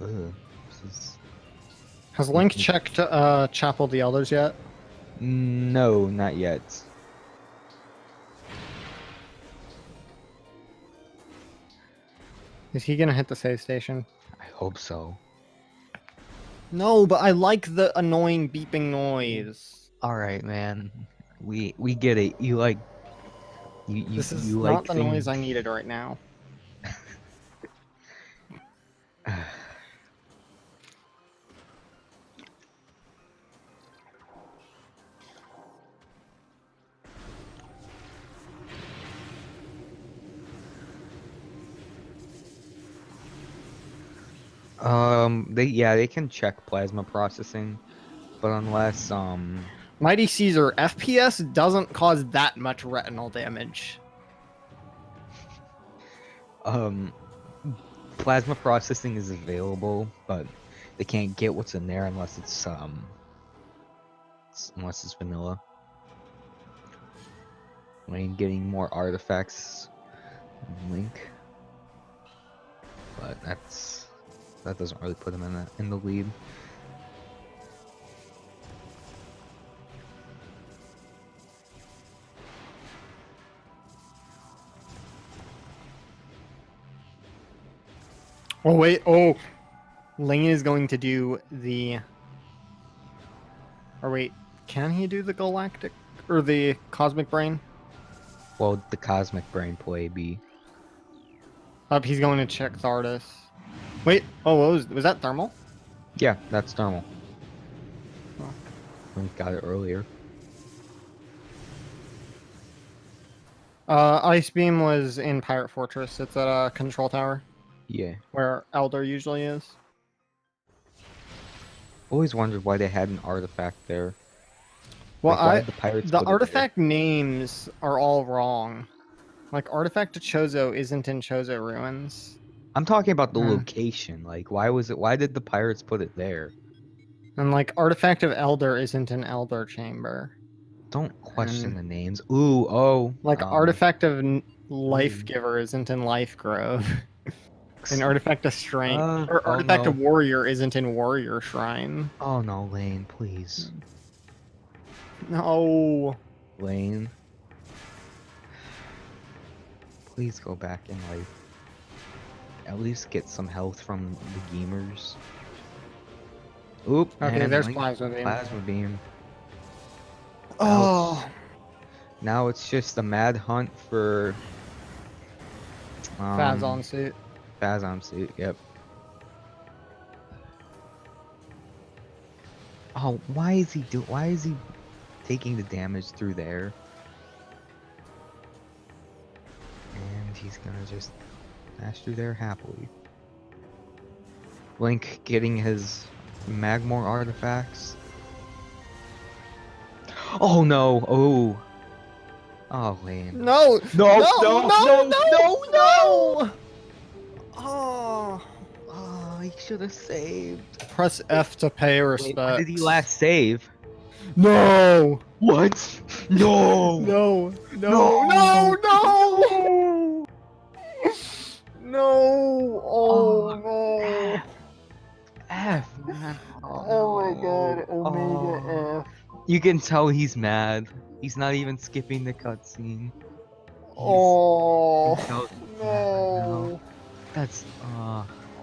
Ugh, this is Has Link making. checked Chapel the Elders yet? No, not yet. Is he gonna hit the save station? I hope so. No, but I like the annoying beeping noise. All right, man. We get it. You like This is you not like the noise things. I needed right now. They can check plasma processing, but unless Mighty Caesar, FPS doesn't cause that much retinal damage. um plasma processing is available, but they can't get what's in there unless unless it's vanilla. Lane getting more artifacts than Link, but that doesn't really put him in the lead. Oh wait, oh, Lane is going to do the. Or wait, can he do the galactic or the cosmic brain? Well, the cosmic brain play be. He's going to check Thardus. Wait, oh, what was that thermal? Yeah, that's normal. Oh. Link got it earlier. Ice Beam was in Pirate Fortress. It's at a control tower Yeah. where Elder usually is. Always wondered why they had an artifact there. Well, Like, why did the pirates the put it there? artifact names are all wrong. Like, Artifact of Chozo isn't in Chozo Ruins. I'm talking about the Hmm. location. Like, why did the pirates put it there? And, like, Artifact of Elder isn't in Elder Chamber. Don't question And, the names. Ooh, oh, like, Artifact of Life ooh. Giver isn't in Life Grove. And Artifact of Strength. Or Oh Artifact of no. Warrior isn't in Warrior Shrine. Oh no, Lane, please. No. Lane. Please go back and, like, at least get some health from the gamers. Oop, Okay, and there's Link, Plasma Beam. Plasma Beam. Oh. Ouch. Now it's just a mad hunt for Phazon suit. Phazon suit, yep. Oh, why is he taking the damage through there? And he's gonna just dash through there happily. Link getting his Magmor artifacts. Oh no! Oh! Oh, Lane. No! No! No! No! No! No! No! No! Oh. Oh, he should have saved. Press F to pay Wait, respects. when did he last save? No! What? No! No! No! No! No! No! No! No! Oh no! F, man. Oh my god! Oh. Omega F. You can tell he's mad. He's not even skipping the cutscene. Oh You can tell he's mad right now. no! That's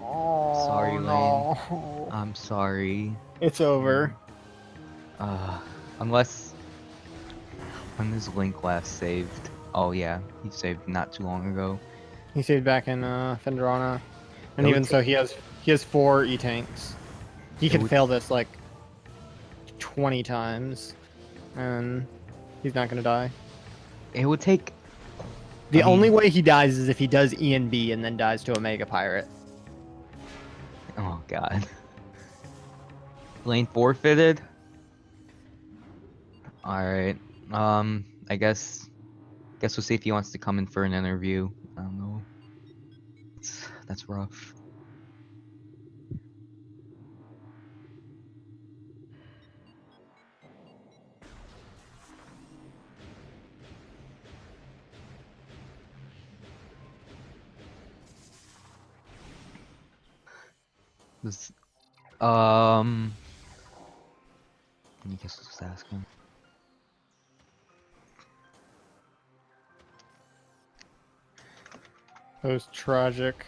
Oh sorry, Lane. no! I'm sorry. It's over. Unless when is Link last saved? Oh yeah, he saved not too long ago. He saved back in Phendrana, and It would even so, he has 4 E-tanks. He It could would- fail this like 20 times, and he's not gonna die. It would take. The I mean- only way he dies is if he does E and B and then dies to Omega Pirate. Oh god. Lane forfeited. All right. I guess we'll see if he wants to come in for an interview. I don't know. That's rough. This, um, I guess I'll just ask him. That was tragic.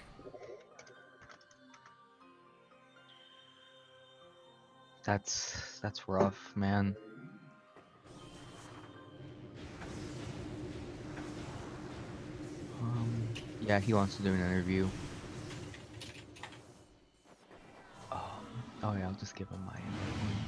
That's rough, man. Yeah, he wants to do an interview. Oh yeah, I'll just give him my invite link.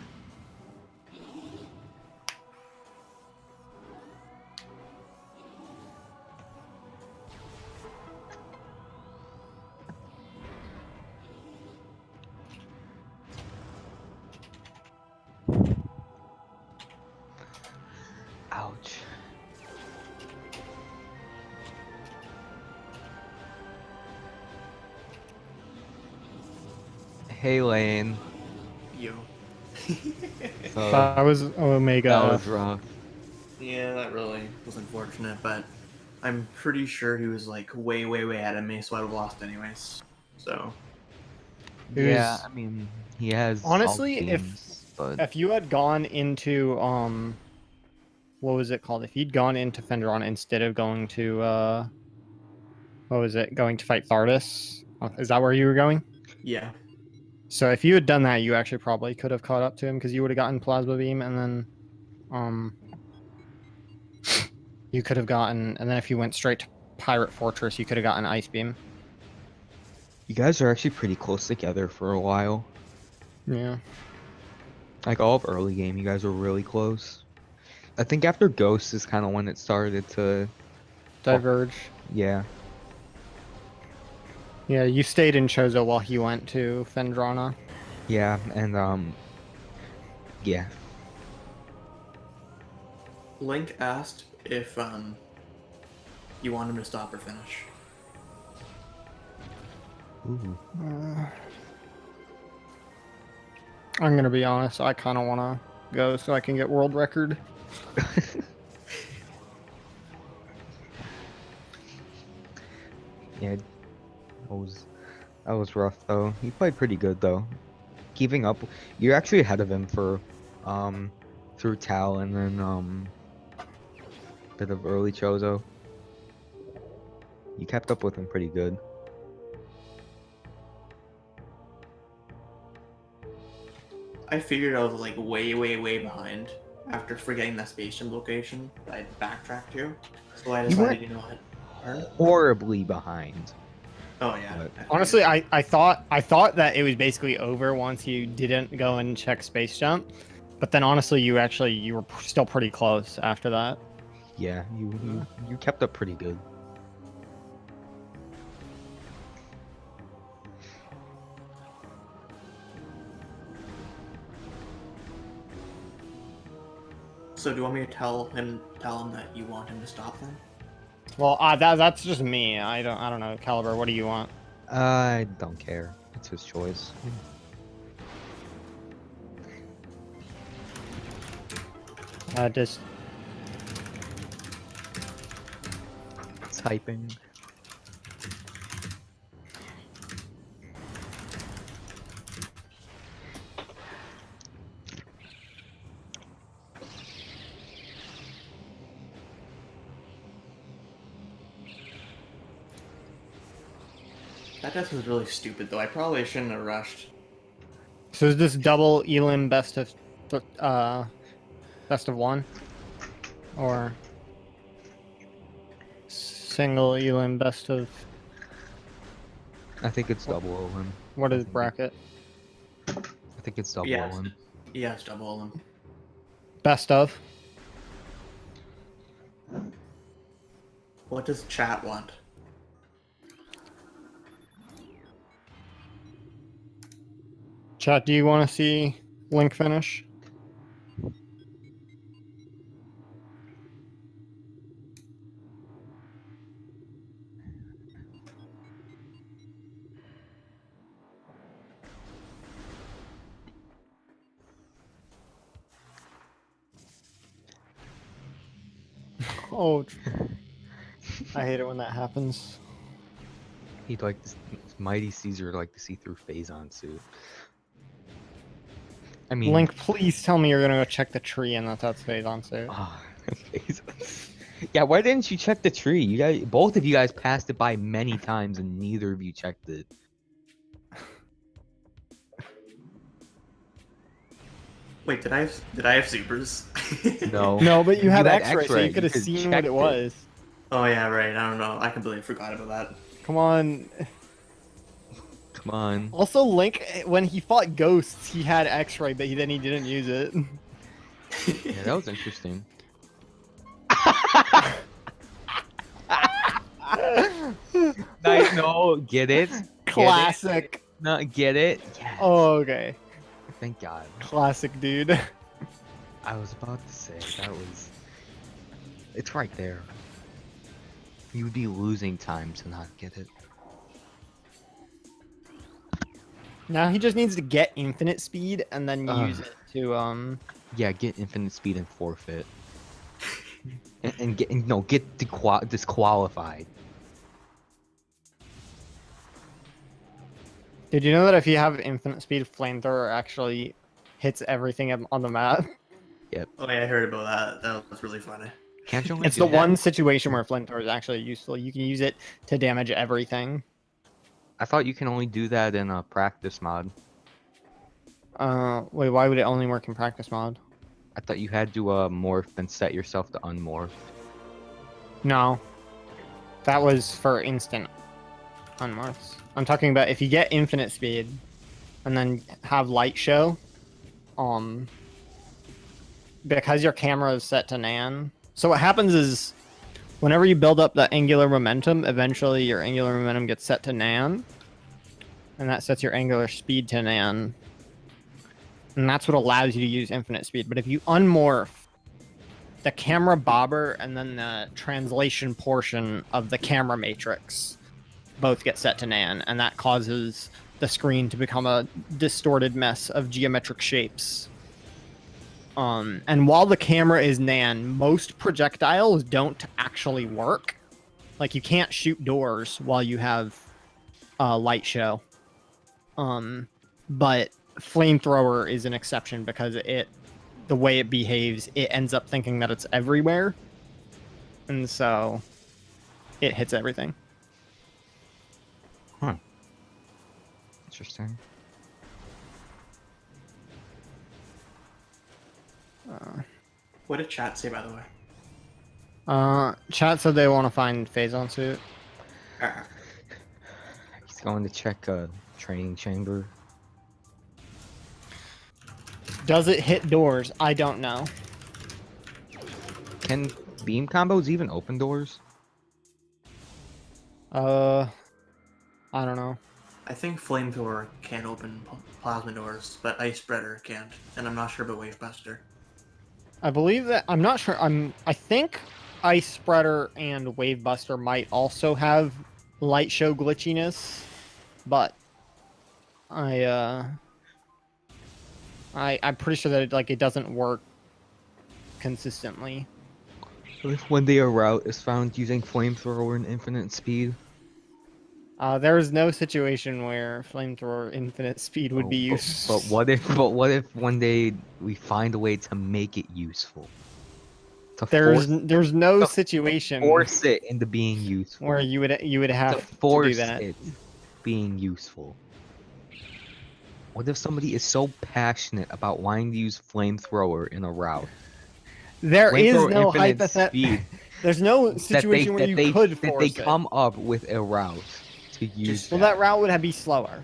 Ouch. Hey Lane. Yo. So That was Omega. that was rough. Yeah, that really was unfortunate, but I'm pretty sure he was like way, way, way ahead of me, so I'd have lost anyways. So It Yeah, was- I mean he has all Honestly, teams, but if you had gone into what was it called? If you'd gone into Phendrana instead of going to what was it? Going to fight Thardus? Is that where you were going? yeah, So if you had done that, you actually probably could have caught up to him because you would have gotten Plasma Beam, and then you could have gotten, and then if you went straight to Pirate Fortress, you could have gotten Ice Beam. you guys are actually pretty close together for a while. Yeah. Like all of early game, you guys were really close. I think after Ghost is kind of when it started to Diverge. yeah. Yeah, you stayed in Chozo while he went to Phendrana. Yeah, and yeah. Link asked if you want him to stop or finish. Ooh. I'm gonna be honest, I kind of want to go so I can get world record. Yeah, that was rough though. He played pretty good though. Keeping up, you're actually ahead of him for through Tal and then bit of early Chozo. You kept up with him pretty good. I figured I was like way, way, way behind after forgetting that space gem location that I backtracked to. So I decided, you know what? Pardon? Horribly behind. Oh yeah. But- I figured. Honestly, I thought that it was basically over once you didn't go and check Space Jump, but then honestly, you were still pretty close after that. Yeah, you kept up pretty good. So do you want me to tell him that you want him to stop then? Well, that's just me. I don't know, Caliber. What do you want? I don't care. It's his choice. Just Typing. That death was really stupid though. I probably shouldn't have rushed. so is this double Elim best of one, or single Elim best of? I think it's double Owen. What I is think bracket? I think it's double Yeah, Owen. yeah, it's double him. Best of. What does chat want? Chat, do you want to see Link finish? Oh, I hate it when that happens. He'd like this mighty Caesar like to see through Phazon suit. I mean, Link, please tell me you're gonna go check the tree and that's Phazon suit. Phazon. Yeah, why didn't you check the tree? You guys, both of you guys passed it by many times, and neither of you checked it. Wait, did I have supers? No. No, but you had had X-ray, so X-ray, you could have you seen checked what it was. Oh yeah, right. I don't know. I completely forgot about that. Come on. Come on. Also, Link, when he fought ghosts, he had X-ray, but then he didn't use it. Yeah, that was interesting. Nice, no, get it? Classic. No, get it? Yes. Oh, okay. Thank God. Classic, dude. I was about to say, that was... It's right there. You'd be losing time to not get it. Now he just needs to get infinite speed and then use it to Yeah, get infinite speed and forfeit. and get disqualified. Did you know that if you have infinite speed, flamethrower actually hits everything on the map? Yep. Oh yeah, I heard about that. That was really funny. Can't you only It's do the that? one situation where flamethrower is actually useful. You can use it to damage everything. I thought you can only do that in a practice mod. Wait, why would it only work in practice mod? I thought you had to morph and set yourself to unmorph. No. That was for instant unmorphs. I'm talking about if you get infinite speed and then have light show, because your camera is set to nan. So what happens is whenever you build up the angular momentum, eventually your angular momentum gets set to nan, and that sets your angular speed to nan. And that's what allows you to use infinite speed. But if you unmorph, the camera bobber and then the translation portion of the camera matrix both get set to nan, and that causes the screen to become a distorted mess of geometric shapes. And while the camera is nan, most projectiles don't actually work. Like, you can't shoot doors while you have light show. But flamethrower is an exception because the way it behaves, it ends up thinking that it's everywhere. And so it hits everything. Huh. Interesting. What did chat say, by the way? Chat said they want to find Phazon suit. He's going to check a training chamber. Does it hit doors? I don't know. Can beam combos even open doors? I don't know. I think flamethrower can open plasma doors, but ice spreader can't, and I'm not sure about wave buster. I believe that I'm not sure. I think Ice Spreader and Wave Buster might also have light show glitchiness, but I'm pretty sure that it doesn't work consistently. If one day a route is found using flamethrower and infinite speed. There is no situation where flamethrower infinite speed would be used. But what if one day we find a way to make it useful? There's no situation force it into being useful. where you would have to force to do that. it being useful. What if somebody is so passionate about wanting to use flamethrower in a route? There is no infinite speed There's no situation where you could force they come up with a route to use. Well, that route would be slower.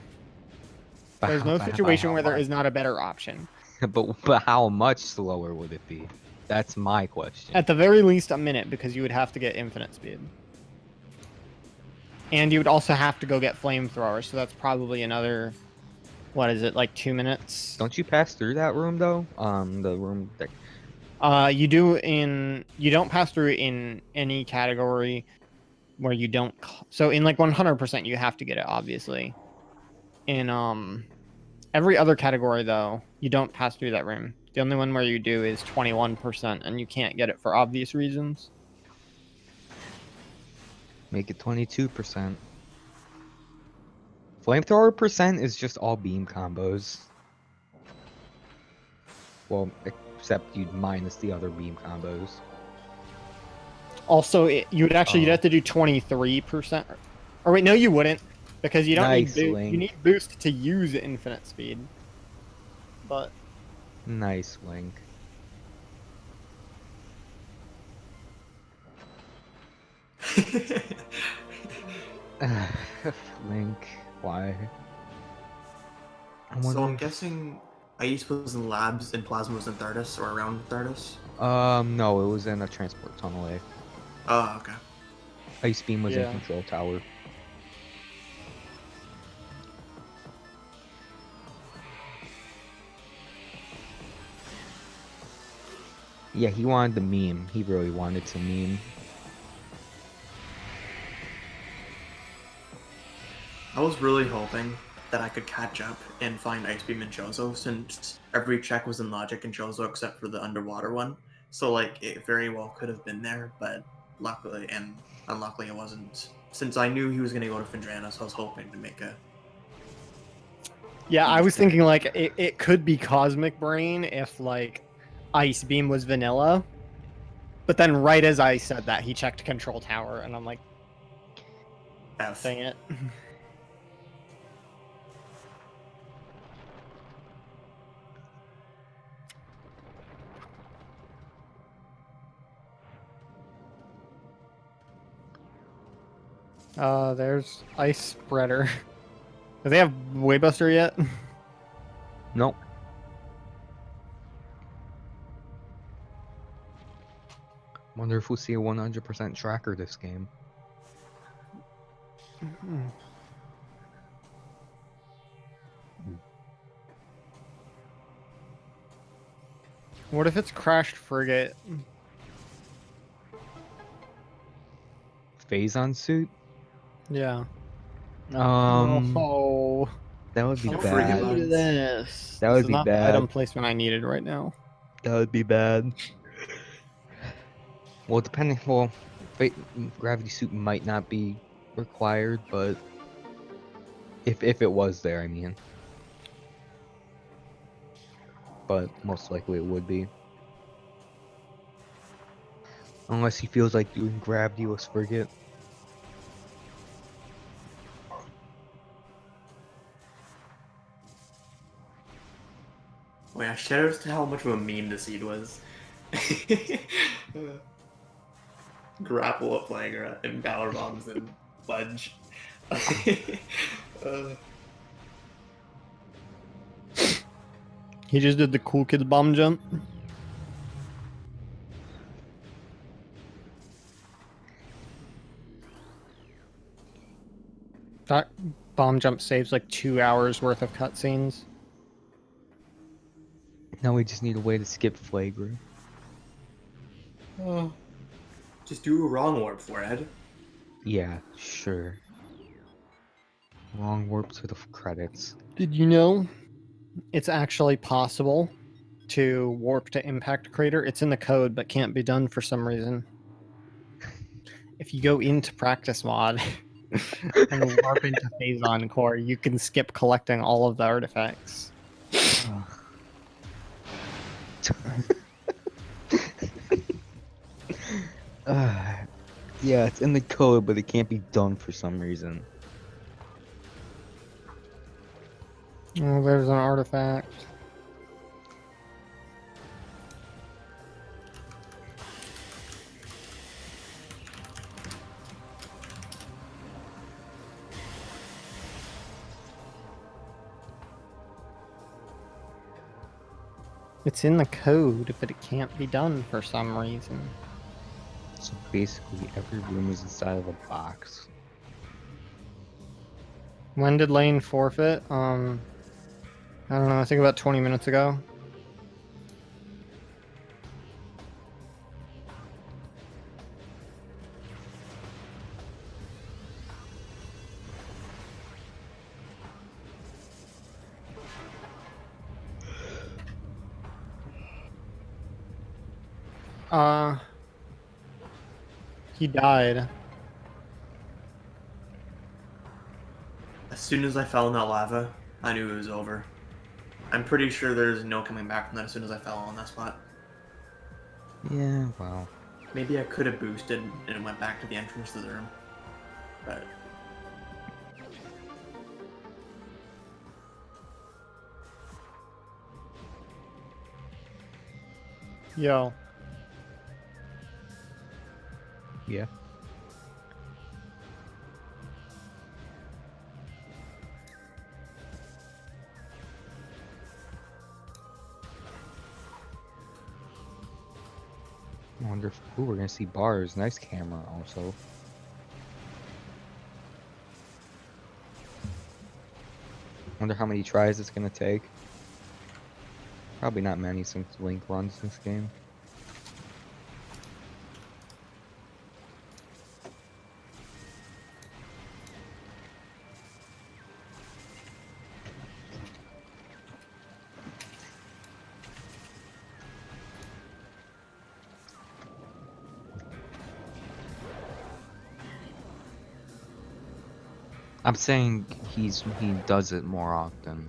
There's no But situation how where there much? is not a better option. But how much slower would it be? That's my question. At the very least, a minute, because you would have to get infinite speed. And you would also have to go get flamethrower, so that's probably another, what is it, like 2 minutes? Don't you pass through that room though? The room that... You don't pass through in any category where you don't. So in like 100%, you have to get it, obviously. In every other category though, you don't pass through that room. The only one where you do is 21%, and you can't get it for obvious reasons. Make it 22%. Flamethrower percent is just all beam combos. Well, except you'd minus the other beam combos. Also, you'd Oh. have to do 23%. Or wait, no, you wouldn't, because you don't Nice, need Link. you need boost to use infinite speed. But Nice, Link. Link, why? So I'm guessing Ice was in labs and Plasma was in Thardus or around Thardus. No, it was in a transport tunnel. Oh, okay. Ice Beam was in Yeah. control tower. Yeah, he wanted the meme. He really wanted to meme. I was really hoping that I could catch up and find Ice Beam and Chozo, since every check was in Logic and Chozo except for the underwater one. So like it very well could have been there, but luckily and unluckily it wasn't. Since I knew he was gonna go to Phendrana, so I was hoping to make a. yeah, I was Understand. thinking like it could be Cosmic Brain if like Ice Beam was vanilla. But then right as I said that, he checked control tower, and I'm like, F. dang it. There's Ice Spreader. Do they have Waybuster yet? Nope. Wonder if we'll see a 100% tracker this game. What if it's Crashed Frigate? Phazon suit? Yeah. That would be Don't bad. forget about it. This. That This would is be not the bad. item placement I needed right now. That would be bad. Well, depending. Well, gravity suit might not be required, but if it was there, I mean. But most likely it would be. Unless he feels like doing gravity with Frigate. Wait, I shout out to how much of a meme the seed was. Grapple up Flogger and power bombs and fudge. He just did the cool kid bomb jump. That bomb jump saves like 2 hours worth of cutscenes. Now we just need a way to skip Flagrant. Just do a wrong warp for Ed. Yeah, sure. Wrong warp to the credits. Did you know it's actually possible to warp to Impact Crater? It's in the code, but can't be done for some reason. If you go into practice mod and warp into Phazon Core, you can skip collecting all of the artifacts. Yeah, it's in the code, but it can't be done for some reason. Oh, there's an artifact. It's in the code, but it can't be done for some reason. So basically, every room is inside of a box. When did Lane forfeit? I don't know. I think about 20 minutes ago. He died. As soon as I fell in that lava, I knew it was over. I'm pretty sure there's no coming back from that as soon as I fell on that spot. Yeah, well. Maybe I could have boosted and it went back to the entrance to the room. But Yo. Yeah. I wonder if we're gonna see bars. Nice camera also. Wonder how many tries it's gonna take. Probably not many since Link runs this game. I'm saying he does it more often.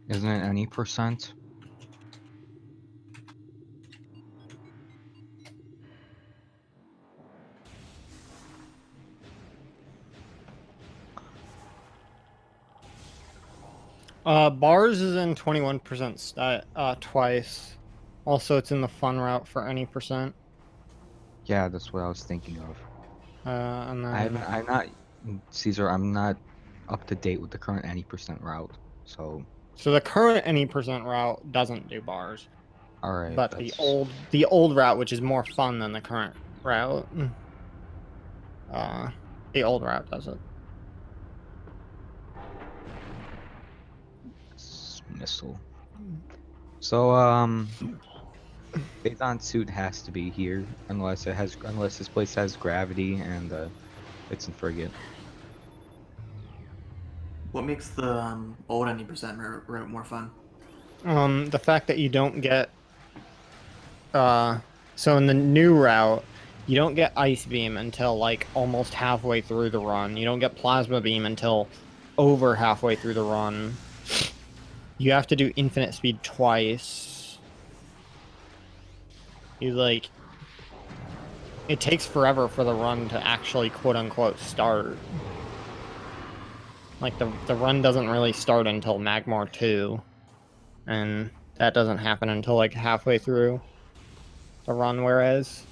Isn't it any percent? Bars is in 21% twice. Also, it's in the fun route for any percent. Yeah, that's what I was thinking of. And then I'm not, Caesar, I'm not up to date with the current any percent route. So, the current any percent route doesn't do bars, alright, but that's... the old route, which is more fun than the current route, the old route does it. Missile. So, Phazon suit has to be here unless this place has gravity and it's in frigate. what makes the old 90% route more fun? The fact that you don't get so in the new route, you don't get Ice Beam until like almost halfway through the run. You don't get Plasma Beam until over halfway through the run. You have to do Infinite Speed twice. It takes forever for the run to actually quote unquote start. Like the run doesn't really start until Magmor 2. And that doesn't happen until like halfway through the run, whereas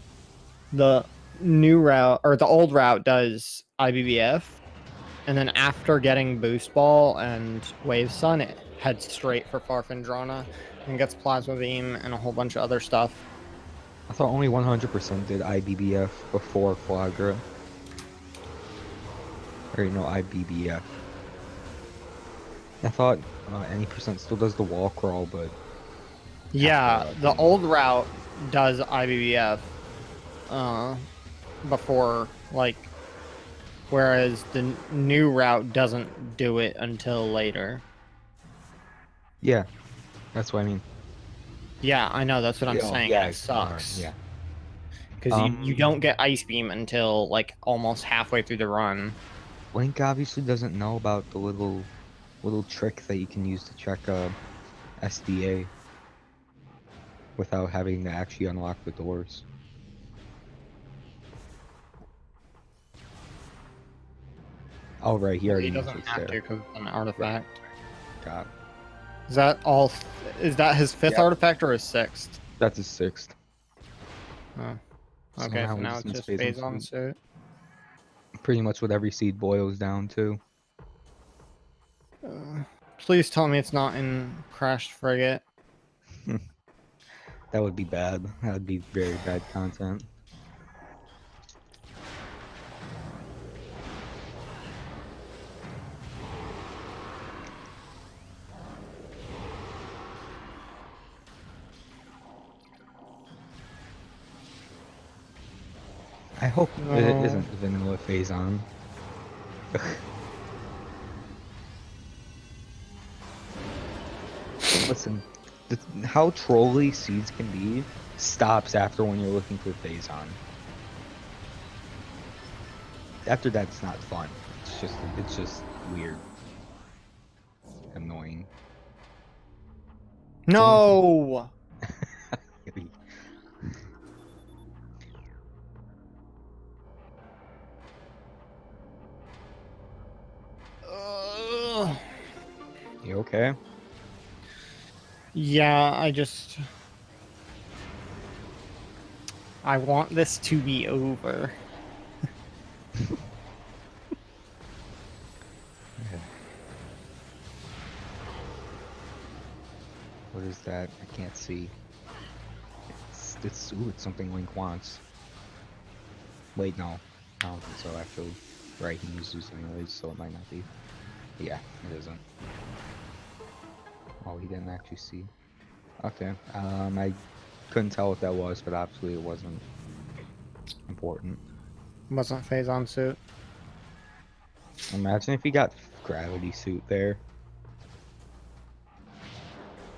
the new route or the old route does IBBF, and then after getting Boost Ball and Wave Sun, it heads straight for Phendrana and gets Plasma Beam and a whole bunch of other stuff. I thought only 100% did IBBF before Flogger. Or, no, IBBF. I thought any percent still does the wall crawl, but... Yeah, the old route does IBBF before, like, whereas the new route doesn't do it until later. Yeah, that's what I mean. Yeah, I know, that's what I'm saying. Yeah, it sucks. Yeah. Because you don't get Ice Beam until, like, almost halfway through the run. Link obviously doesn't know about the little trick that you can use to check SDA without having to actually unlock the doors. Oh, right, he already knows doesn't what's have there. to because it's an artifact. God. Is that all? Is that his fifth artifact or his sixth? That's his sixth. Oh. So Okay, so we now it's just Phazon suit. Pretty much what every seed boils down to. Please tell me it's not in Crashed Frigate. That would be bad. That would be very bad content. I hope No. it isn't vanilla Phazon. Listen, how trolly seeds can be stops after when you're looking for Phazon. After that, it's not fun. It's just weird, annoying. No. Ugh. You okay? Yeah, I want this to be over. Okay. What is that? I can't see. It's something Link wants. Wait, no. I don't think so, actually. Right, he needs to use anyways, so it might not be. Yeah, it isn't. Oh, he didn't actually see. Okay, I couldn't tell what that was, but obviously it wasn't important. Wasn't Phazon suit. Imagine if he got gravity suit there.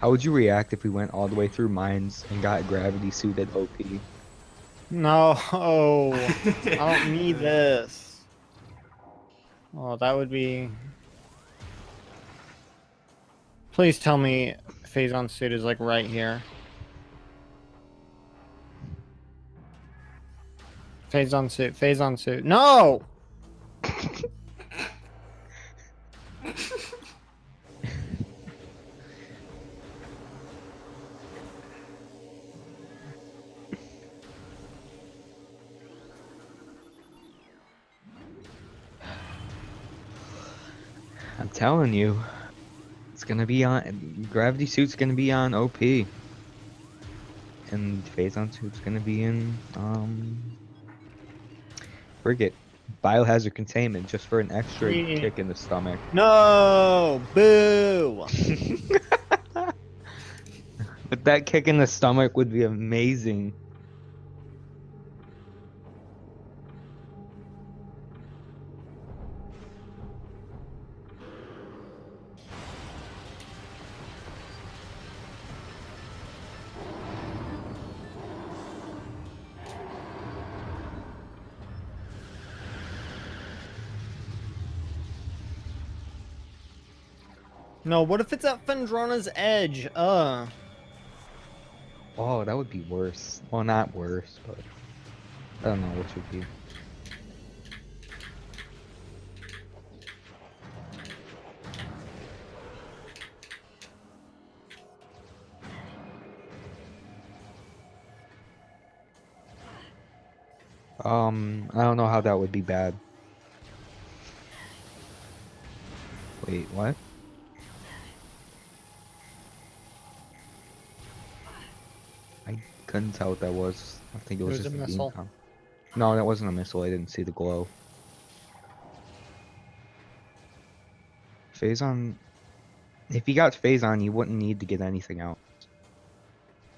How would you react if we went all the way through mines and got gravity suit at OP? No, I don't need this. Oh, that would be. Please tell me Phazon suit is like right here. Phazon suit, Phazon suit. No! I'm telling you, it's gonna be on. Gravity suit's gonna be on OP, and Phazon suit's gonna be in frigate. Biohazard containment just for an extra Yeah. kick in the stomach. No! Boo! But that kick in the stomach would be amazing. No, what if it's at Phendrana's edge? Oh, that would be worse. Well, not worse, but I don't know which would be. I don't know how that would be bad. Wait, what? I couldn't tell what that was. I think it It was was a just a beam missile. com. No, that wasn't a missile. I didn't see the glow. Phazon. If he got Phazon, you wouldn't need to get anything else.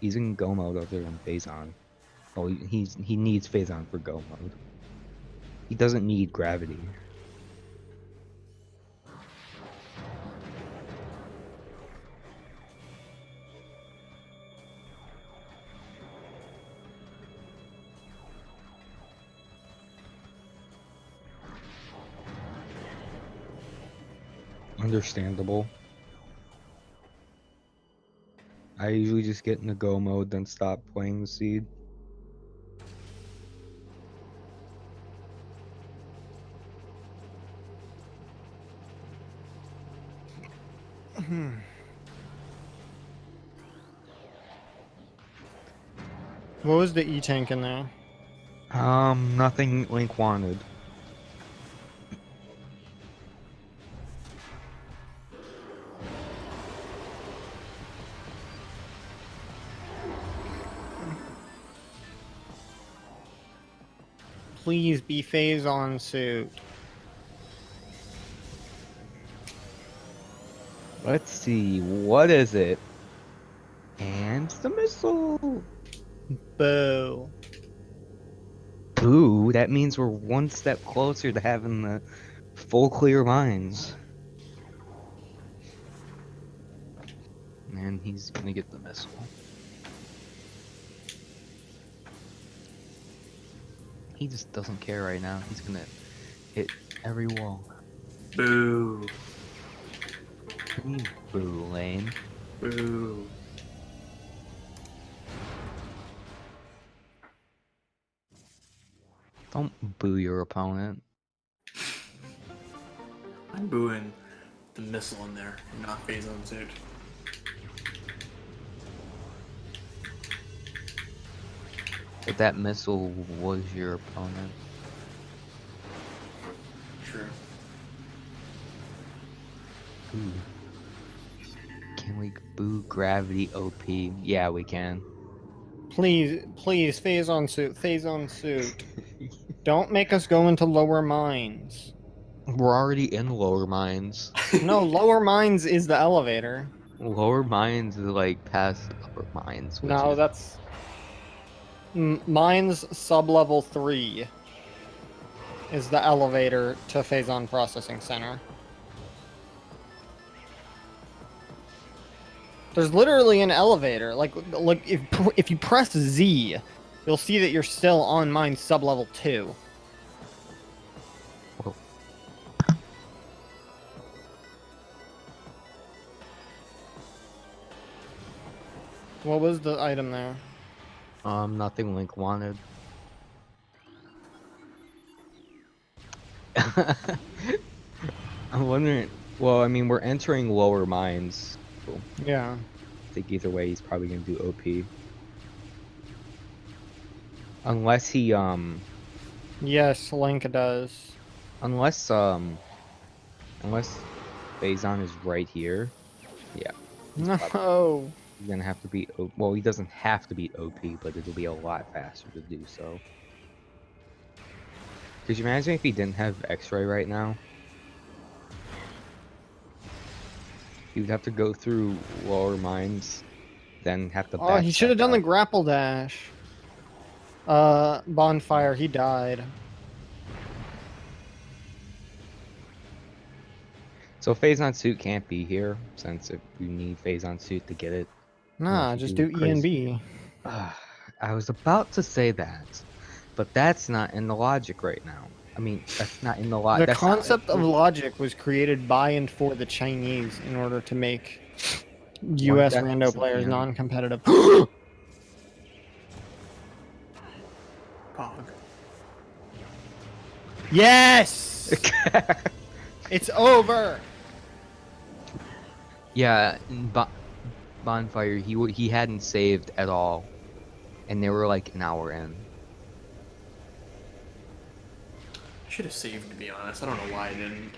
He's in go mode other than Phazon. Oh, he needs Phazon for go mode. He doesn't need gravity. Understandable. I usually just get into go mode, then stop playing the seed. What was the E-tank in there? Nothing Link wanted. Please be Phazon suit. Let's see, what is it? And it's the missile. Boo. Boo. Boo, that means we're one step closer to having the full clear mines. And he's gonna get the missile. He just doesn't care right now. He's gonna hit every wall. Boo. What do you mean, boo, Lane? Boo. Don't boo your opponent. I'm booing the missile in there, not phase on suit. But that missile was your opponent. True. Ooh. Can we boo gravity OP? Yeah, we can. Please, please, phase on suit, phase on suit. Don't make us go into lower mines. We're already in lower mines. No, lower mines is the elevator. Lower mines is like past upper mines, which No, is that's mines sub-level 3 is the elevator to Phazon Processing Center. There's literally an elevator. Like if you press Z, you'll see that you're still on mine sub-level 2. Whoa. What was the item there? Nothing Link wanted. I'm wondering. Well, I mean, we're entering lower mines. So Yeah. I think either way, he's probably gonna do OP. Unless he Yes, Link does. unless Phazon is right here. Yeah. No. He's gonna have to beat. Well, he doesn't have to beat OP, but it'll be a lot faster to do so. Could you imagine if he didn't have X-ray right now? He would have to go through lower mines, then have to. Oh, he should have done the backtrack grapple dash. Bonfire, he died. So Phazon suit can't be here since if you need Phazon suit to get it. Nah, you just do do crazy- ENB. I was about to say that, but that's not in the logic right now. I mean, that's not in the logic. The concept of logic was created by and for the Chinese in order to make US that rando isn't players canon. non-competitive. Pog. Yes! It's over! Yeah, in Bonfire, he hadn't saved at all, and they were like an hour in. I should have saved, to be honest. I don't know why I didn't.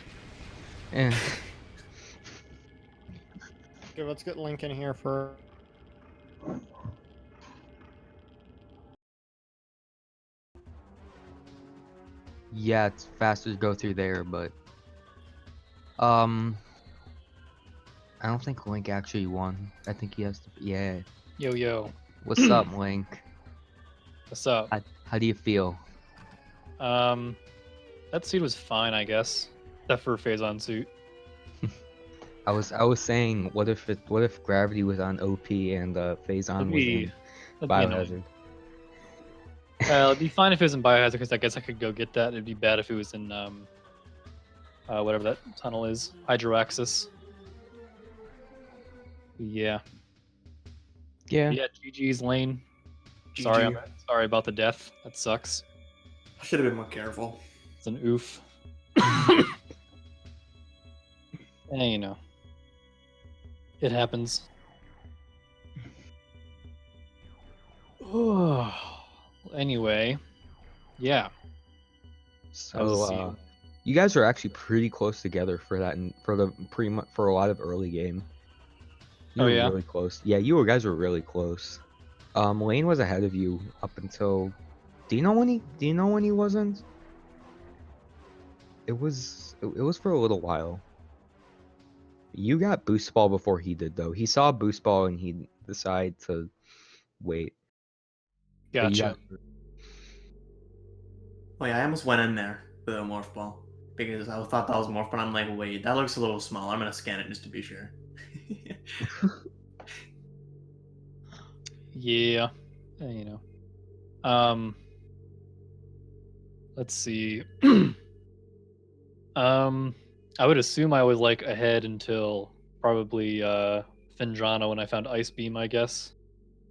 Eh. Okay, let's get Link in here for... Yeah, it's faster to go through there, but I don't think Link actually won. I think he has to. Yeah. Yo, yo. What's up, Link? What's up? How do you feel? That suit was fine, I guess. Except for Phazon suit. I was saying, what if Gravity was on OP and Phazon was in That'd be Biohazard? it'd be fine if it was in Biohazard, because I guess I could go get that. It'd be bad if it was in whatever that tunnel is, Hydroaxis. Yeah. Yeah. Yeah. GG's Lane. GG. Sorry about the death. That sucks. I should have been more careful. It's an oof. And you know, it happens. Anyway, yeah. So you guys are actually pretty close together for that, and for a lot of early game. You Oh, were yeah? really close. Yeah, you guys were really close. Lane was ahead of you up until. Do you know when he wasn't? It was for a little while. You got boost ball before he did, though. He saw boost ball and he decided to wait. But you Gotcha. Oh yeah, I almost went in there with a morph ball because I thought that was morph, but I'm like, wait, that looks a little small. I'm gonna scan it just to be sure. Yeah, let's see. I would assume I was like ahead until probably Phendrana when I found Ice Beam, I guess.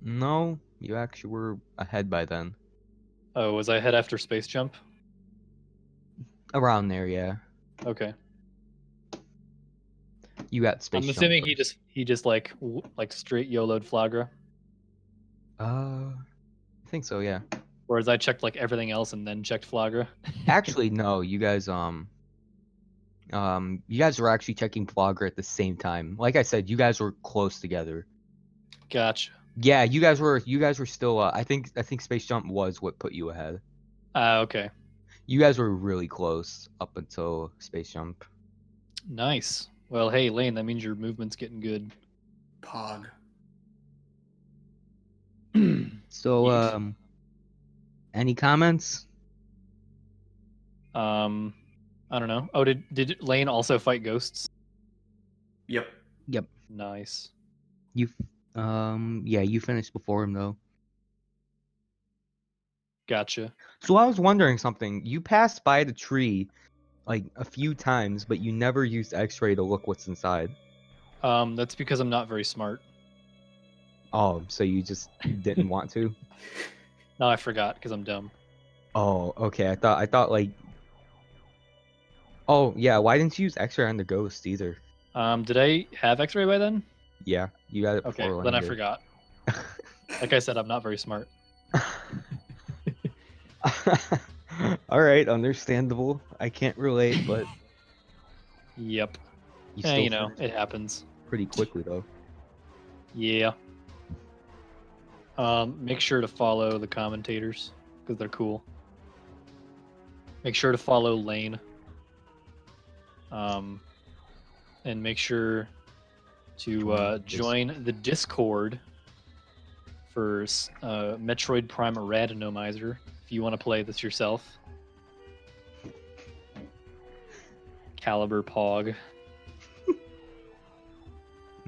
No, you actually were ahead by then. Oh, was I ahead after Space Jump? Around there, yeah. Okay. You got space I'm jump assuming first. he just like straight YOLO'd Flogger. I think so, yeah. Whereas I checked like everything else and then checked Flogger. Actually, no, you guys were actually checking Flogger at the same time. Like I said, you guys were close together. Gotcha. Yeah, you guys were still I think Space Jump was what put you ahead. Okay. You guys were really close up until Space Jump. Nice. Well, hey, Lane, that means your movement's getting good. Pog. So, Yeet. any comments? I don't know. Oh, did Lane also fight ghosts? Yep. Yep. Nice. You yeah, you finished before him though. Gotcha. So I was wondering something. You passed by the tree like a few times, but you never used X-ray to look what's inside. That's because I'm not very smart. Oh, so you just didn't want to? No, I forgot because I'm dumb. Oh, okay. I thought like. Oh yeah, why didn't you use X-ray on the ghost either? Did I have X-ray by then? Yeah, you got it Okay, before then I Lane did. forgot. Like I said, I'm not very smart. All right, understandable. I can't relate, but Yep. you still You know, finished it happens. pretty quickly though. Yeah. Make sure to follow the commentators because they're cool. Make sure to follow Lane. And make sure to join the Discord for Metroid Prime Randomizer if you want to play this yourself. Caliber Pog.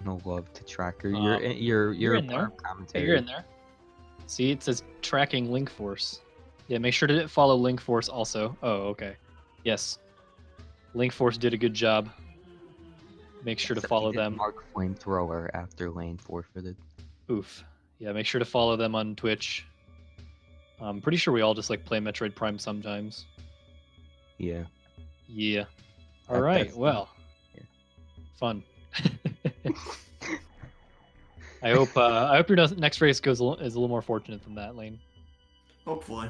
No love to Tracker. You're in there. Commentator. Hey, you're in there. See, it says tracking Link Force. Yeah, make sure to follow Link Force also. Oh, okay. Yes. Link Force did a good job. Make sure to Except follow he didn't them. Mark Flamethrower after Lane forfeited. Oof. Yeah, make sure to follow them on Twitch. I'm pretty sure we all just like play Metroid Prime sometimes. Yeah. Yeah. All right. That's Well. yeah. Fun. I hope your next race is a little more fortunate than that, Lane. Hopefully.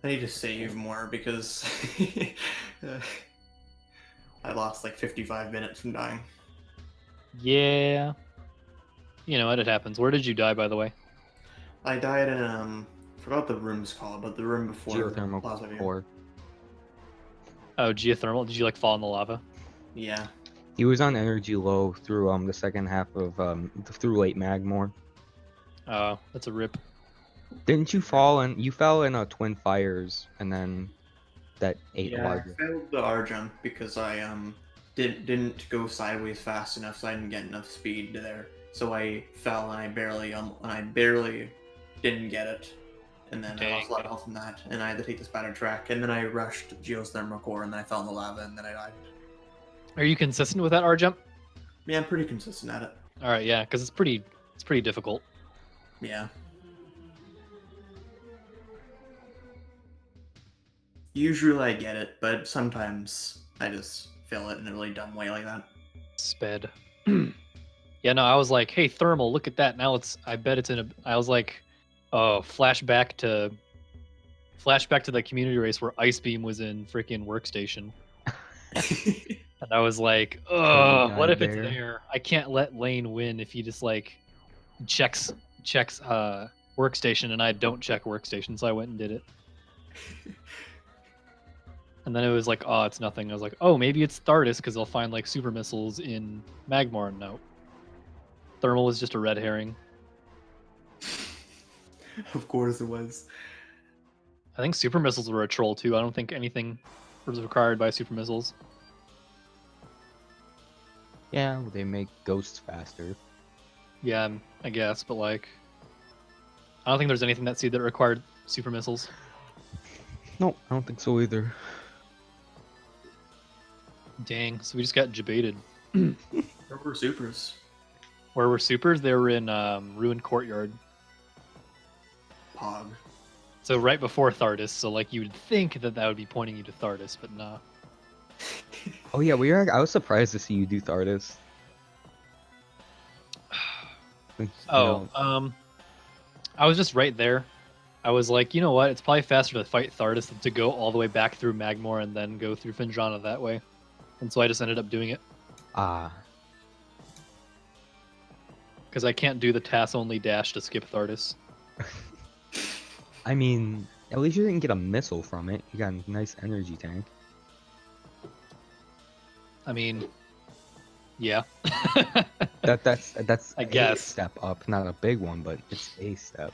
I need to save more because I lost like 55 minutes from dying. Yeah. You know what? It happens. Where did you die, by the way? I died in forgot the room's called, but the room before Geothermal Plaza View. core. Oh, geothermal. Did you like fall in the lava? Yeah. He was on energy low through the second half of through late Magmore. Oh, that's a rip. Didn't you fall in? You fell in Twin Fires, and then that ate Yeah, larger. I failed the R jump because I didn't go sideways fast enough, so I didn't get enough speed there. So I fell and I barely didn't get it, and then I lost a lot of health from that, and I had to take the spider track, and then I rushed geothermal core, and then I fell in the lava, and then I died. Are you consistent with that R jump? Yeah, I'm pretty consistent at it. All right, yeah, because it's pretty difficult. Yeah. Usually I get it, but sometimes I just fail it in a really dumb way like that. Sped. Yeah, no, I was like, hey, thermal, look at that. Now I bet it's in a. I was like, oh, flashback to the community race where Ice Beam was in freaking Workstation. And I was like, oh, what if it's there? I can't let Lane win if he just like checks Workstation and I don't check Workstation, so I went and did it. And then it was like, oh, it's nothing. I was like, oh, maybe it's Stardust because they'll find like super missiles in Magmar. No. Thermal was just a red herring. Of course it was. I think super missiles were a troll too. I don't think anything was required by super missiles. Yeah, they make ghosts faster. Yeah, I guess, but like, I don't think there's anything that seed that required super missiles. No, I don't think so either. Dang, so we just got debated. There were supers. Where were supers? They were in Ruined Courtyard. Pog. So right before Thardis, so like you would think that that would be pointing you to Thardis, but nah. Oh yeah, I was surprised to see you do Thardis. You Oh, know, I was just right there. I was like, you know what? It's probably faster to fight Thardis than to go all the way back through Magmor and then go through Phendrana that way. And so I just ended up doing it. ah, Because I can't do the TAS-only dash to skip Thardis. I mean, at least you didn't get a missile from it. You got a nice energy tank. I mean, yeah. That's I a guess. step up, not a big one, but it's a step.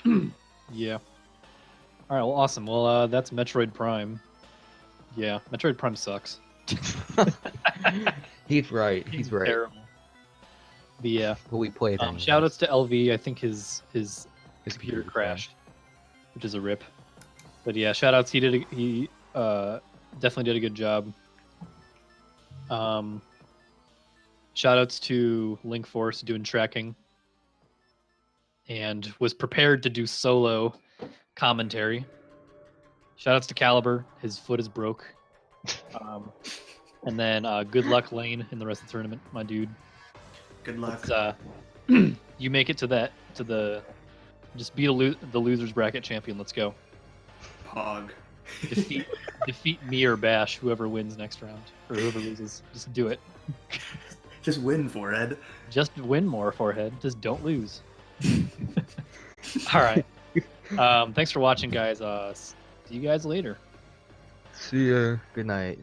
Yeah. All right, well, awesome. Well, that's Metroid Prime. Yeah, Metroid Prime sucks. He's right. He's right. Terrible. But yeah. But we played. Shout outs to LV. I think his His computer crashed, which is a rip. But yeah, shout outs. He definitely did a good job. Shout outs to Link Force doing tracking and was prepared to do solo commentary. Shout outs to Caliber. His foot is broke. And then good luck, Lane, in the rest of the tournament, my dude. Good luck. You make it to the just beat the losers bracket champion. Let's go. Pog. Defeat me or Bash, whoever wins next round or whoever loses. Just do it. Just win, Forehead. Just win more, Forehead. Just don't lose. All right. Thanks for watching, guys. See you guys later. See ya. Good night.